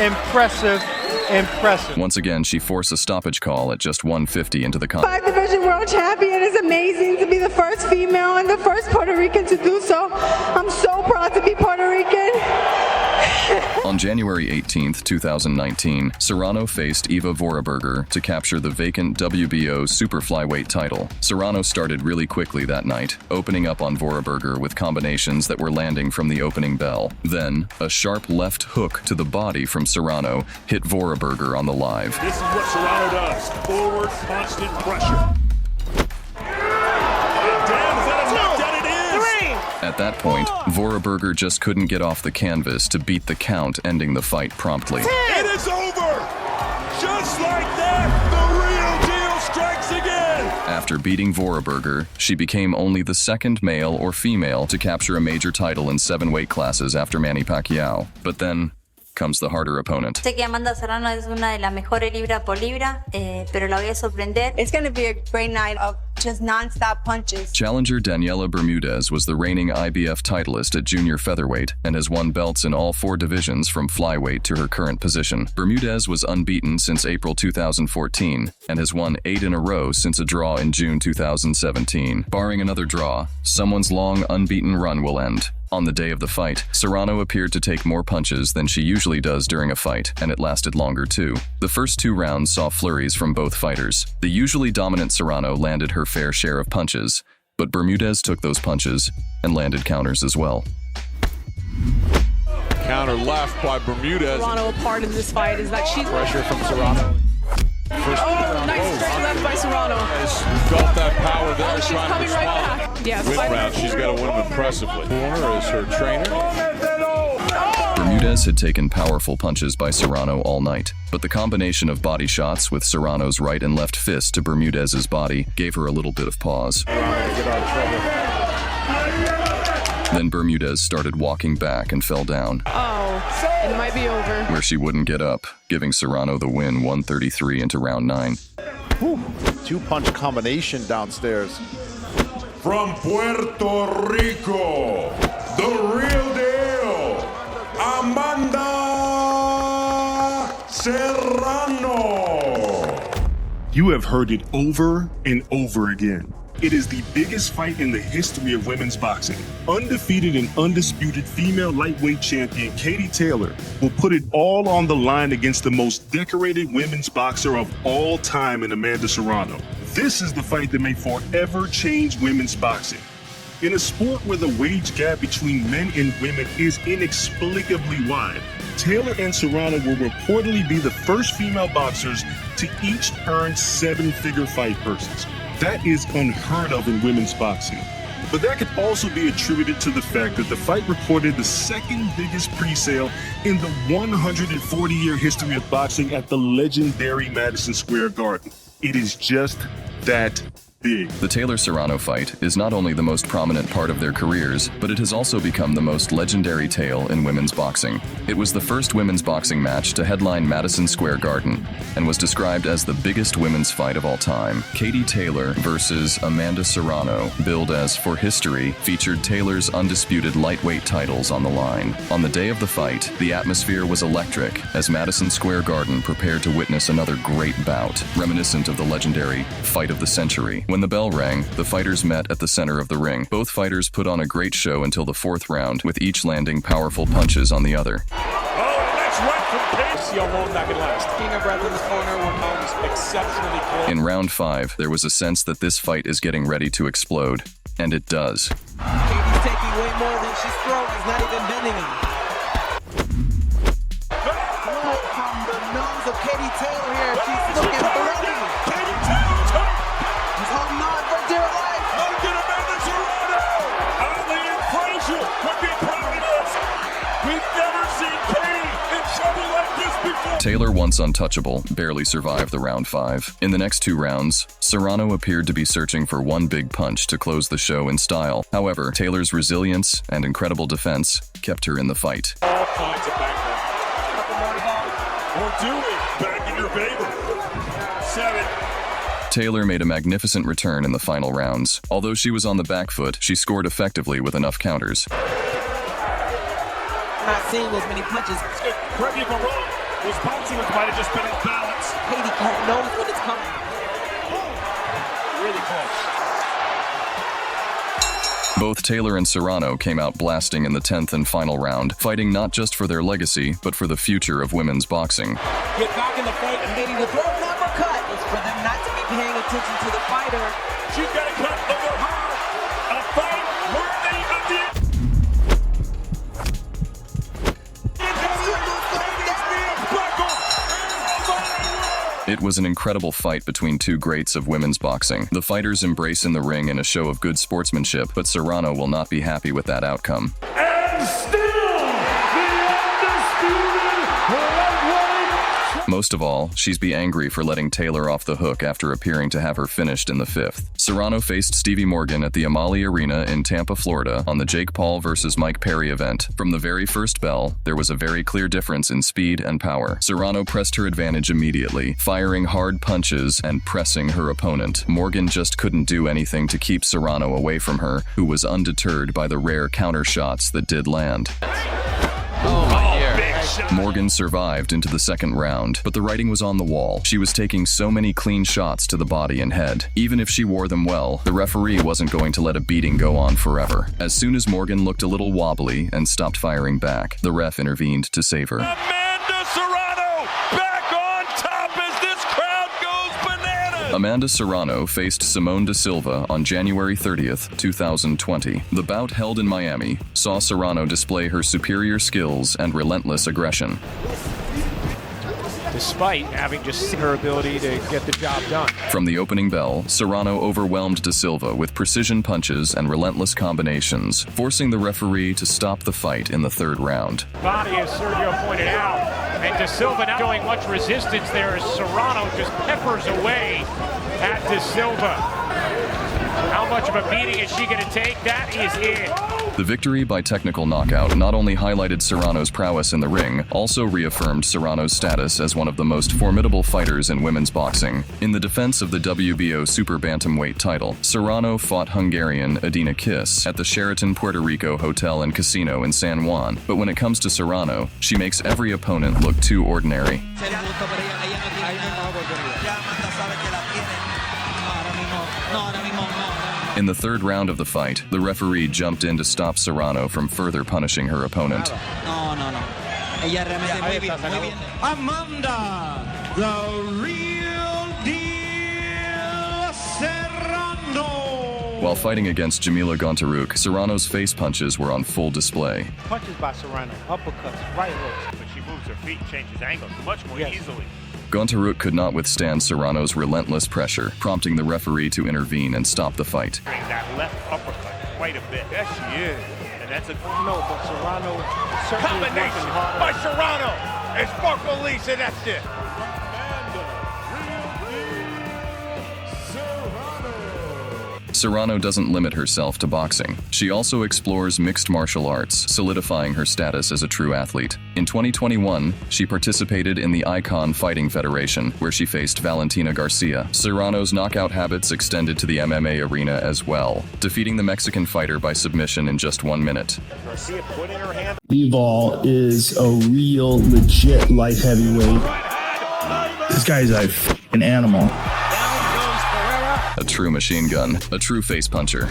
Impressive. Once again, she forced a stoppage call at just 150 into the contest. 5-division world champion. Is amazing to be the first female and the first Puerto Rican to do so. I'm so proud to be Puerto Rican. On January 18th, 2019, Serrano faced Eva Voraberger to capture the vacant WBO super flyweight title. Serrano started really quickly that night, opening up on Voraberger with combinations that were landing from the opening bell. Then, a sharp left hook to the body from Serrano hit Voraberger on the live. This is what Serrano does. Forward, constant pressure. At that point, Voraberger just couldn't get off the canvas to beat the count, ending the fight promptly. It is over! Just like that, the real deal strikes again! After beating Voraberger, she became only the second male or female to capture a major title in 7 weight classes after Manny Pacquiao. But then comes the harder opponent. Sé que Amanda Serrano es una de las mejores libra por libra, pero la voy a sorprender. It's going to be a great night of just non-stop punches. Challenger Daniela Bermudez was the reigning IBF titleist at junior featherweight and has won belts in all 4 divisions from flyweight to her current position. Bermudez was unbeaten since April 2014 and has won 8 in a row since a draw in June 2017. Barring another draw, someone's long unbeaten run will end. On the day of the fight, Serrano appeared to take more punches than she usually does during a fight, and it lasted longer too. The first 2 rounds saw flurries from both fighters. The usually dominant Serrano landed her fair share of punches, but Bermudez took those punches and landed counters as well. Counter left by Bermudez. Serrano apart in this fight is that she's... Pressure from Serrano. Nice stretch left by Serrano. Felt that power there. She's coming right back. Yeah, win round, she's got to win them impressively. Corner is her trainer. Bermudez had taken powerful punches by Serrano all night, but the combination of body shots with Serrano's right and left fist to Bermudez's body gave her a little bit of pause. Then Bermudez started walking back and fell down. Oh, it might be over. Where she wouldn't get up, giving Serrano the win 133 into round 9. Whew. 2-punch combination downstairs. From Puerto Rico, the real deal, Amanda Serrano. You have heard it over and over again. It is the biggest fight in the history of women's boxing. Undefeated and undisputed female lightweight champion Katie Taylor will put it all on the line against the most decorated women's boxer of all time in Amanda Serrano. This is the fight that may forever change women's boxing. In a sport where the wage gap between men and women is inexplicably wide, Taylor and Serrano will reportedly be the first female boxers to each earn 7-figure fight purses. That is unheard of in women's boxing. But that could also be attributed to the fact that the fight recorded the second biggest pre-sale in the 140-year history of boxing at the legendary Madison Square Garden. It is just that big. The Taylor-Serrano fight is not only the most prominent part of their careers, but it has also become the most legendary tale in women's boxing. It was the first women's boxing match to headline Madison Square Garden and was described as the biggest women's fight of all time. Katie Taylor versus Amanda Serrano, billed as For History, featured Taylor's undisputed lightweight titles on the line. On the day of the fight, the atmosphere was electric as Madison Square Garden prepared to witness another great bout, reminiscent of the legendary Fight of the Century. When the bell rang, the fighters met at the center of the ring. Both fighters put on a great show until the 4th round, with each landing powerful punches on the other. Oh, that's right from pace. See how long that can last. Taking a breath in this corner when Holmes exceptionally close. In round 5, there was a sense that this fight is getting ready to explode, and it does. Katie's taking way more than she's throwing. He's not even bending him. Blood from the nose of Katie Taylor here. She's looking bloody. Katie Taylor's hurt. He's holding on for dear life. Look at Amanda Serrano. Ali and Frazier would be proud of this. We've never seen Katie in trouble like this before. Taylor, once untouchable, barely survived the round 5. In the next 2 rounds, Serrano appeared to be searching for one big punch to close the show in style. However, Taylor's resilience and incredible defense kept her in the fight. All kinds of background. Or do it back in your favor. 7. Taylor made a magnificent return in the final rounds. Although she was on the back foot, she scored effectively with enough counters. Not seeing as many punches. Correct me if I'm wrong. Those boxing might have just been off balance. Katie knows when it's coming. Really close. Both Taylor and Serrano came out blasting in the 10th and final round, fighting not just for their legacy, but for the future of women's boxing. Get back in the fight and maybe the throw number cut is for them not to be paying attention to the fighter. She's got a cut over her. A fight worthy of the... It was an incredible fight between two greats of women's boxing. The fighters embrace in the ring in a show of good sportsmanship, but Serrano will not be happy with that outcome. And still, the undisputed lightweight. Most of all, she's be angry for letting Taylor off the hook after appearing to have her finished in the 5th. Serrano faced Stevie Morgan at the Amalie Arena in Tampa, Florida on the Jake Paul vs. Mike Perry event. From the very first bell, there was a very clear difference in speed and power. Serrano pressed her advantage immediately, firing hard punches and pressing her opponent. Morgan just couldn't do anything to keep Serrano away from her, who was undeterred by the rare counter shots that did land. Oh my dear. Morgan survived into the 2nd round, but the writing was on the wall. She was taking so many clean shots to the body and head. Even if she wore them well, the referee wasn't going to let a beating go on forever. As soon as Morgan looked a little wobbly and stopped firing back, the ref intervened to save her. Amanda Serrano back on top as this crowd goes bananas. Amanda Serrano faced Simone da Silva on January 30th, 2020. The bout held in Miami saw Serrano display her superior skills and relentless aggression. Despite having just her ability to get the job done. From the opening bell, Serrano overwhelmed da Silva with precision punches and relentless combinations, forcing the referee to stop the fight in the 3rd round. Body, as Sergio pointed out, and da Silva not showing much resistance there as Serrano just peppers away at da Silva. How much of a beating is she going to take? That is it. The victory by technical knockout not only highlighted Serrano's prowess in the ring, also reaffirmed Serrano's status as one of the most formidable fighters in women's boxing. In the defense of the WBO Super Bantamweight title, Serrano fought Hungarian Adina Kiss at the Sheraton Puerto Rico Hotel and Casino in San Juan. But when it comes to Serrano, she makes every opponent look too ordinary. In the 3rd round of the fight, the referee jumped in to stop Serrano from further punishing her opponent. Amanda, the real deal Serrano. While fighting against Jamila Gontaruk, Serrano's face punches were on full display. Punches by Serrano, uppercuts, right hooks. But she moves her feet, changes angles much more easily. Gontaruk could not withstand Serrano's relentless pressure, prompting the referee to intervene and stop the fight. That left uppercut quite a bit. Yes, she is. And that's a but Serrano certainly combination by Serrano. It's Barcolese, and that's it. Serrano doesn't limit herself to boxing. She also explores mixed martial arts, solidifying her status as a true athlete. In 2021, she participated in the Icon Fighting Federation, where she faced Valentina Garcia. Serrano's knockout habits extended to the MMA arena as well, defeating the Mexican fighter by submission in just 1 minute. Garcia put in her hand. Bivol is a real, legit light heavyweight. This guy's a f***ing animal. A true machine gun, a true face puncher.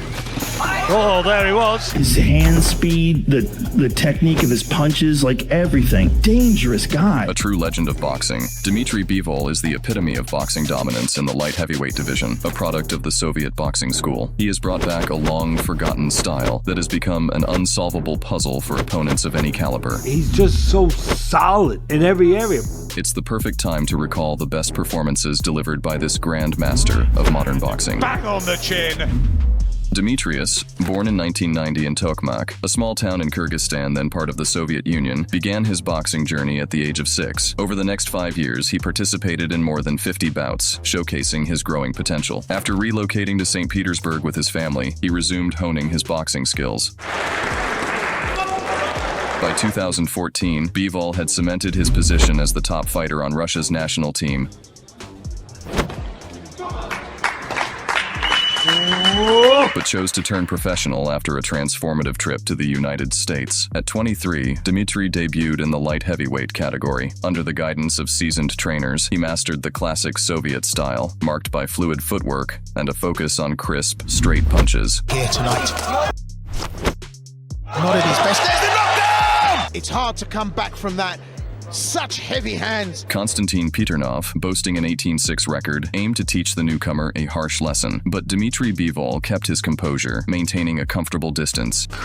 Oh, there he was. His hand speed, the technique of his punches, like everything. Dangerous guy. A true legend of boxing. Dmitry Bivol is the epitome of boxing dominance in the light heavyweight division, a product of the Soviet boxing school. He has brought back a long-forgotten style that has become an unsolvable puzzle for opponents of any caliber. He's just so solid in every area. It's the perfect time to recall the best performances delivered by this grand master of modern boxing. Back on the chin. Demetrius, born in 1990 in Tokmak, a small town in Kyrgyzstan then part of the Soviet Union, began his boxing journey at the age of 6. Over the next 5 years, he participated in more than 50 bouts, showcasing his growing potential. After relocating to St. Petersburg with his family, he resumed honing his boxing skills. By 2014, Bivol had cemented his position as the top fighter on Russia's national team. But chose to turn professional after a transformative trip to the United States. At 23, Dmitry debuted in the light heavyweight category. Under the guidance of seasoned trainers, he mastered the classic Soviet style, marked by fluid footwork and a focus on crisp, straight punches. Here tonight. Not at his best. There's the knockdown! It's hard to come back from that Such heavy hands. Konstantin Peternov, boasting an 18-6 record, aimed to teach the newcomer a harsh lesson, but Dmitry Bivol kept his composure, maintaining a comfortable distance. He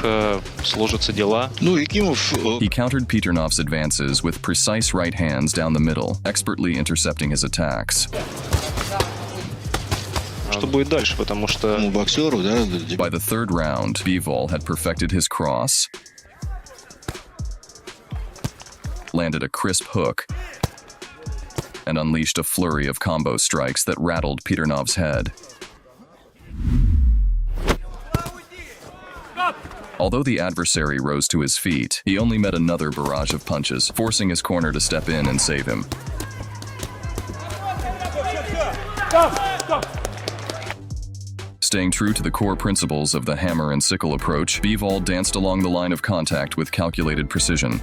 countered Peternov's advances with precise right hands down the middle, expertly intercepting his attacks. By the third round, Bivol had perfected his cross, landed a crisp hook, and unleashed a flurry of combo strikes that rattled Peternov's head. Although the adversary rose to his feet, he only met another barrage of punches, forcing his corner to step in and save him. Staying true to the core principles of the hammer and sickle approach, Bivol danced along the line of contact with calculated precision.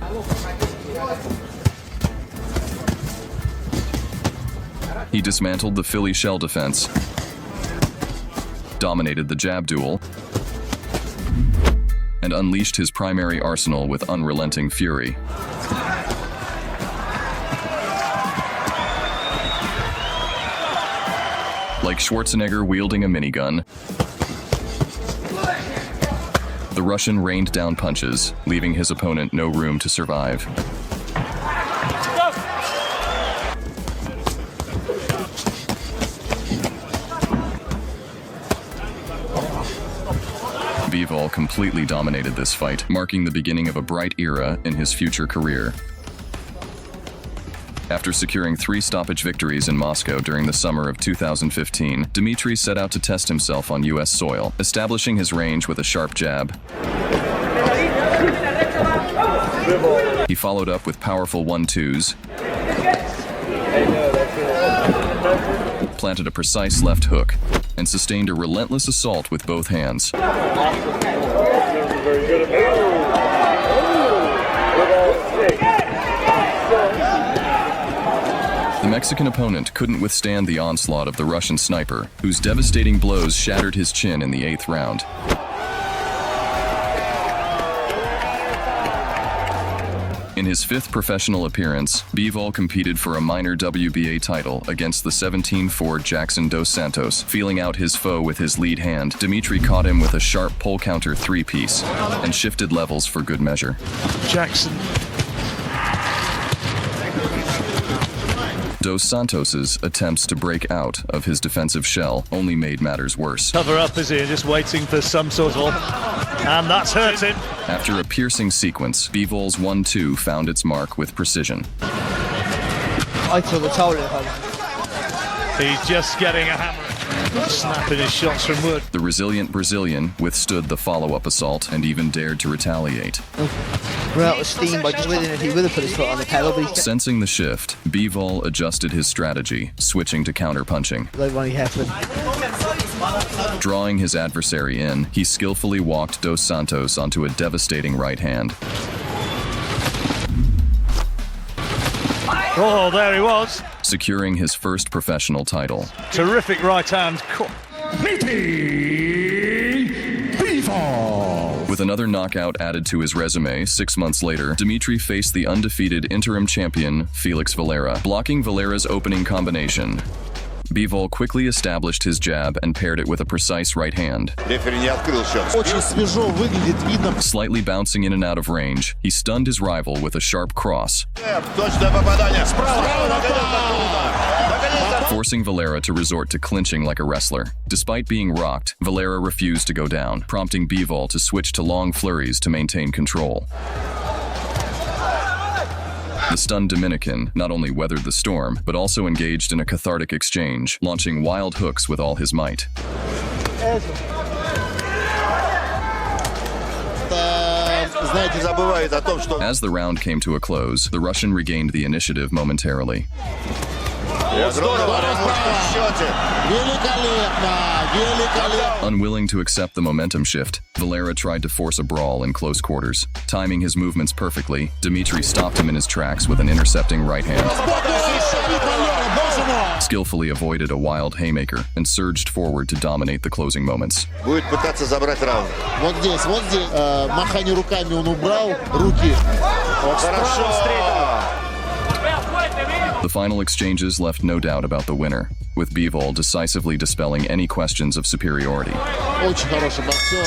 He dismantled the Philly shell defense, dominated the jab duel, and unleashed his primary arsenal with unrelenting fury. Like Schwarzenegger wielding a minigun, the Russian rained down punches, leaving his opponent no room to survive. Bivol completely dominated this fight, marking the beginning of a bright era in his future career. After securing 3 stoppage victories in Moscow during the summer of 2015, Dmitry set out to test himself on U.S. soil, establishing his range with a sharp jab. He followed up with powerful 1-2s, planted a precise left hook, and sustained a relentless assault with both hands. The Mexican opponent couldn't withstand the onslaught of the Russian sniper, whose devastating blows shattered his chin in the 8th round. In his 5th professional appearance, Bivol competed for a minor WBA title against the 17-4 Jackson dos Santos. Feeling out his foe with his lead hand, Dmitry caught him with a sharp pole counter 3-piece and shifted levels for good measure. Jackson. Dos Santos's attempts to break out of his defensive shell only made matters worse. Cover up, is he? Just waiting for some sort of... And that's hurt him. After a piercing sequence, Bivol's 1-2 found its mark with precision. I took a toll of him. He's just getting a hammer. Snapping his shots from wood. The resilient Brazilian withstood the follow-up assault and even dared to retaliate. Ran out of steam by just winning it. He would have put his foot on the pedal, but Sensing the shift, Bivol adjusted his strategy, switching to counter-punching. like Ronnie Hefflin. Drawing his adversary in, he skillfully walked Dos Santos onto a devastating right hand. Oh, there he was. Securing his first professional title. Terrific right hand. With another knockout added to his resume 6 months later, Dmitry faced the undefeated interim champion Felix Valera. Blocking Valera's opening combination, Bivol quickly established his jab and paired it with a precise right hand. Slightly bouncing in and out of range, he stunned his rival with a sharp cross, forcing Valera to resort to clinching like a wrestler. Despite being rocked, Valera refused to go down, prompting Bivol to switch to long flurries to maintain control. The stunned Dominican not only weathered the storm, but also engaged in a cathartic exchange, launching wild hooks with all his might. As the round came to a close, the Russian regained the initiative momentarily. Unwilling to accept the momentum shift, Valera tried to force a brawl in close quarters. Timing his movements perfectly, Dmitry stopped him in his tracks with an intercepting right hand. Skillfully avoided a wild haymaker and surged forward to dominate the closing moments. Будет пытаться забрать раунд. Вот здесь. Махание руками он убрал. Руки. Хорошо. The final exchanges left no doubt about the winner, with Bivol decisively dispelling any questions of superiority. Очень хороший боксер.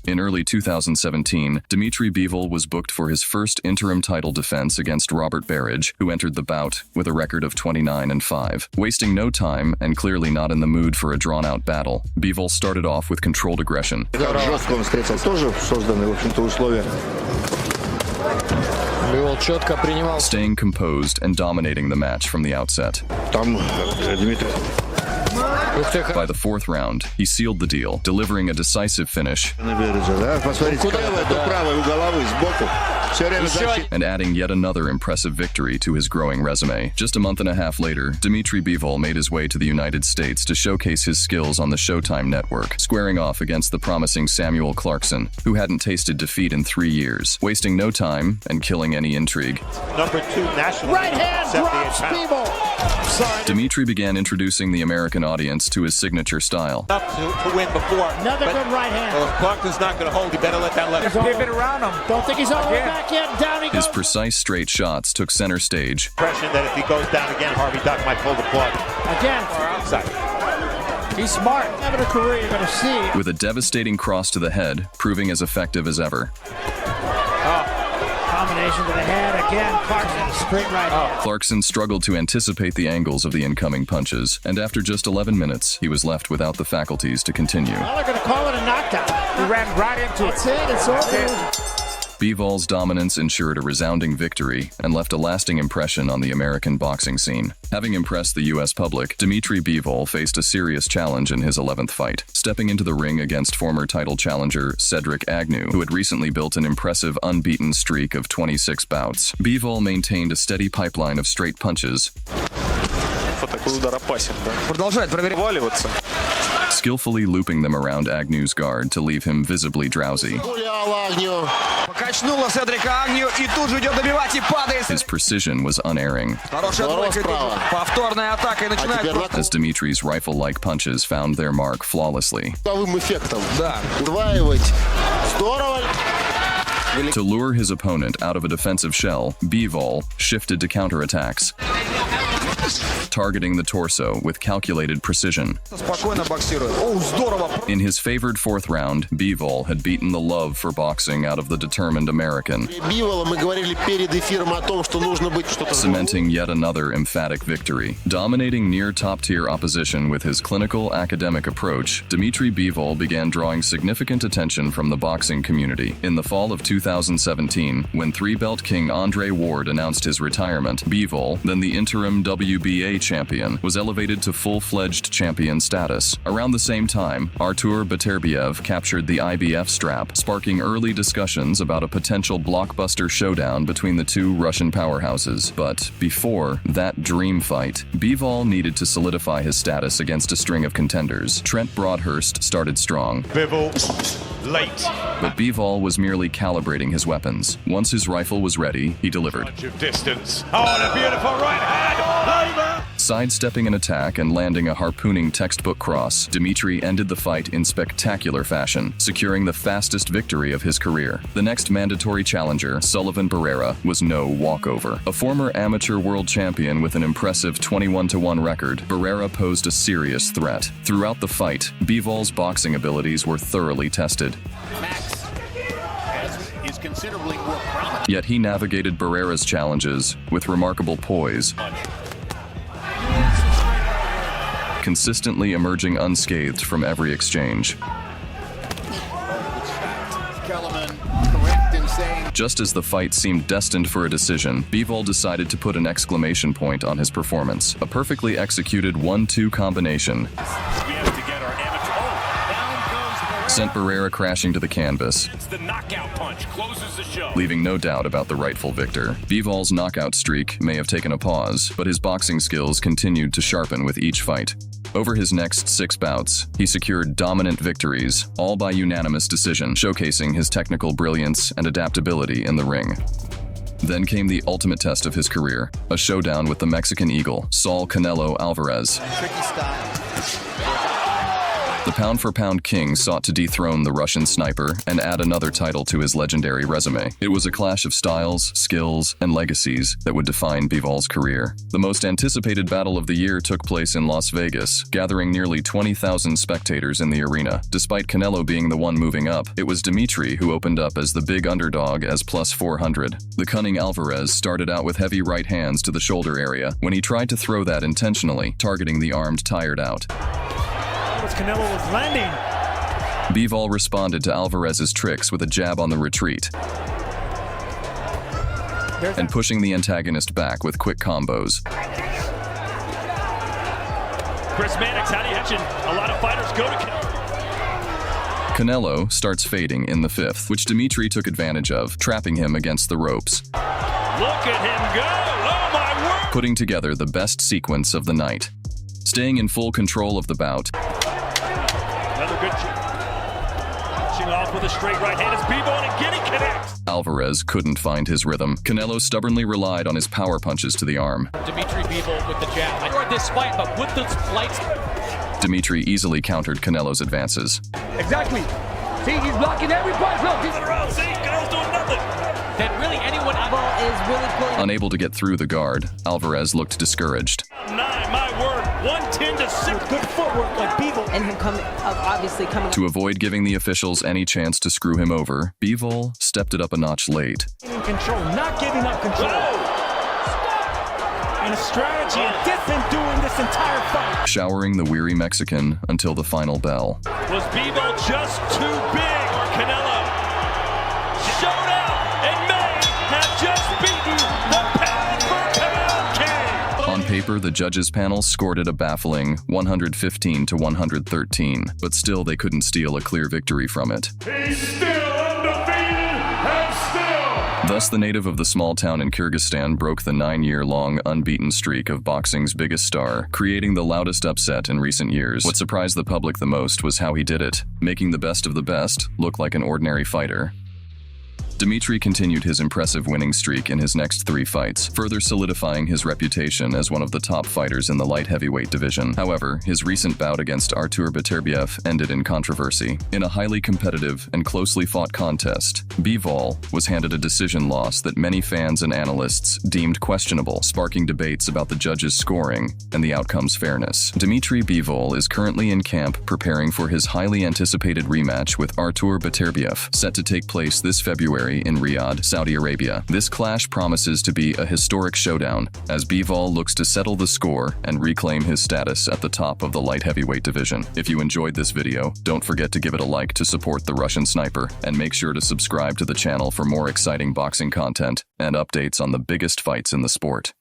In early 2017, Dmitry Bivol was booked for his first interim title defense against Robert Barrage, who entered the bout with a record of 29-5. Wasting no time and clearly not in the mood for a drawn-out battle, Bivol started off with controlled aggression. Жестко он встретил, тоже созданные, в общем-то, условия. Бивол четко принимал. Staying composed and dominating the match from the outset. Там Дмитрий. By the fourth round, he sealed the deal, delivering a decisive finish and adding yet another impressive victory to his growing resume. Just a month and a half later, Dmitry Bivol made his way to the United States to showcase his skills on the Showtime network, squaring off against the promising Samuel Clarkson, who hadn't tasted defeat in 3 years, wasting no time and killing any intrigue. Number 2 national. Right hand drops Bivol. Dmitry began introducing the American audience to his signature style. Up to win before. Another good right hand. Well, if Clarkson's not going to hold, you better let that left pivot around him. Don't think he's all the way back yet. Down he goes. His precise straight shots took center stage. Impression that if he goes down again, Harvey Duck might pull the plug. Again. Outside. He's smart. Having a career you're going to see. With a devastating cross to the head, proving as effective as ever. Combination to the head again. Clarkson, straight right hand. Clarkson struggled to anticipate the angles of the incoming punches, and after just 11 minutes, he was left without the faculties to continue. Well, they're going to call it a knockdown. He ran right into it. That's it. It's over. Bivol's dominance ensured a resounding victory and left a lasting impression on the American boxing scene. Having impressed the U.S. public, Dmitry Bivol faced a serious challenge in his 11th fight, stepping into the ring against former title challenger Cedric Agnew, who had recently built an impressive unbeaten streak of 26 bouts. Bivol maintained a steady pipeline of straight punches, skillfully looping them around Agnew's guard to leave him visibly drowsy. His precision was unerring, as Dmitry's rifle-like punches found their mark flawlessly. To lure his opponent out of a defensive shell, Bivol shifted to counterattacks, targeting the torso with calculated precision. In his favored fourth round, Bivol had beaten the love for boxing out of the determined American, cementing yet another emphatic victory. Dominating near top-tier opposition with his clinical academic approach, Dmitry Bivol began drawing significant attention from the boxing community. In the fall of 2017, when three-belt king Andre Ward announced his retirement, Bivol, then the interim WBA champion, was elevated to full-fledged champion status. Around the same time, Artur Beterbiev captured the IBF strap, sparking early discussions about a potential blockbuster showdown between the two Russian powerhouses. But before that dream fight, Bivol needed to solidify his status against a string of contenders. Trent Broadhurst started strong. Bivol, late. But Bivol was merely calibrating his weapons. Once his rifle was ready, he delivered. Distance. Oh, and a beautiful right hand. Over. Sidestepping an attack and landing a harpooning textbook cross, Dmitry ended the fight in spectacular fashion, securing the fastest victory of his career. The next mandatory challenger, Sullivan Barrera, was no walkover. A former amateur world champion with an impressive 21-1 record, Barrera posed a serious threat. Throughout the fight, Bivol's boxing abilities were thoroughly tested. Is considerably more prominent. Yet he navigated Barrera's challenges with remarkable poise, consistently emerging unscathed from every exchange. Just as the fight seemed destined for a decision, Bivol decided to put an exclamation point on his performance. A perfectly executed 1-2 combination sent Barrera crashing to the canvas, The knockout punch closes the show. leaving no doubt about the rightful victor. Bivol's knockout streak may have taken a pause, but his boxing skills continued to sharpen with each fight. Over his next 6 bouts, he secured dominant victories, all by unanimous decision, showcasing his technical brilliance and adaptability in the ring. Then came the ultimate test of his career, a showdown with the Mexican Eagle, Saul Canelo Alvarez. Tricky style. The pound-for-pound king sought to dethrone the Russian sniper and add another title to his legendary resume. It was a clash of styles, skills, and legacies that would define Bivol career. The most anticipated battle of the year took place in Las Vegas, gathering nearly 20,000 spectators in the arena. Despite Canelo being the one moving up, it was Dimitri who opened up as the big underdog as plus 400. The cunning Alvarez started out with heavy right hands to the shoulder area when he tried to throw that intentionally, targeting the armed tired out. Canelo was landing. Bivol responded to Alvarez's tricks with a jab on the retreat and pushing the antagonist back with quick combos. Chris Mannix, how do you mention? A lot of fighters go to Canelo starts fading in the fifth, which Dimitri took advantage of, trapping him against the ropes. Look at him go! Oh my word! Putting together the best sequence of the night. Staying in full control of the bout. Another good punching off with a straight right hand as Bivol and Guinea connects. Alvarez couldn't find his rhythm. Canelo stubbornly relied on his power punches to the arm. Dimitri Bivol with the jab. I heard this fight, but with the flights. Dimitri easily countered Canelo's advances. Exactly. See, he's blocking every punch. Look, he's around. See, Canelo's doing nothing. That really anyone is really pulling. Unable to get through the guard, Alvarez looked discouraged. 9, my word. 110 to 6. Good footwork like Bivol. And him obviously coming. To avoid giving the officials any chance to screw him over, Bivol stepped it up a notch late. In control, not giving up control. And a strategy, and this been doing this entire fight. Showering the weary Mexican until the final bell. Was Bivol just too big, or Canelo showed out and may have just beaten the pound-for-pound king? On paper, the judges' panel scored it a baffling 115 to 113, but still they couldn't steal a clear victory from it. He's still undefeated and still. Thus, the native of the small town in Kyrgyzstan broke the 9-year-long unbeaten streak of boxing's biggest star, creating the loudest upset in recent years. What surprised the public the most was how he did it, making the best of the best look like an ordinary fighter. Dimitri continued his impressive winning streak in his next 3 fights, further solidifying his reputation as one of the top fighters in the light heavyweight division. However, his recent bout against Artur Beterbiev ended in controversy. In a highly competitive and closely fought contest, Bivol was handed a decision loss that many fans and analysts deemed questionable, sparking debates about the judges' scoring and the outcome's fairness. Dimitri Bivol is currently in camp preparing for his highly anticipated rematch with Artur Beterbiev, set to take place this February in Riyadh, Saudi Arabia. This clash promises to be a historic showdown as Bivol looks to settle the score and reclaim his status at the top of the light heavyweight division. If you enjoyed this video, don't forget to give it a like to support the Russian sniper, and make sure to subscribe to the channel for more exciting boxing content and updates on the biggest fights in the sport.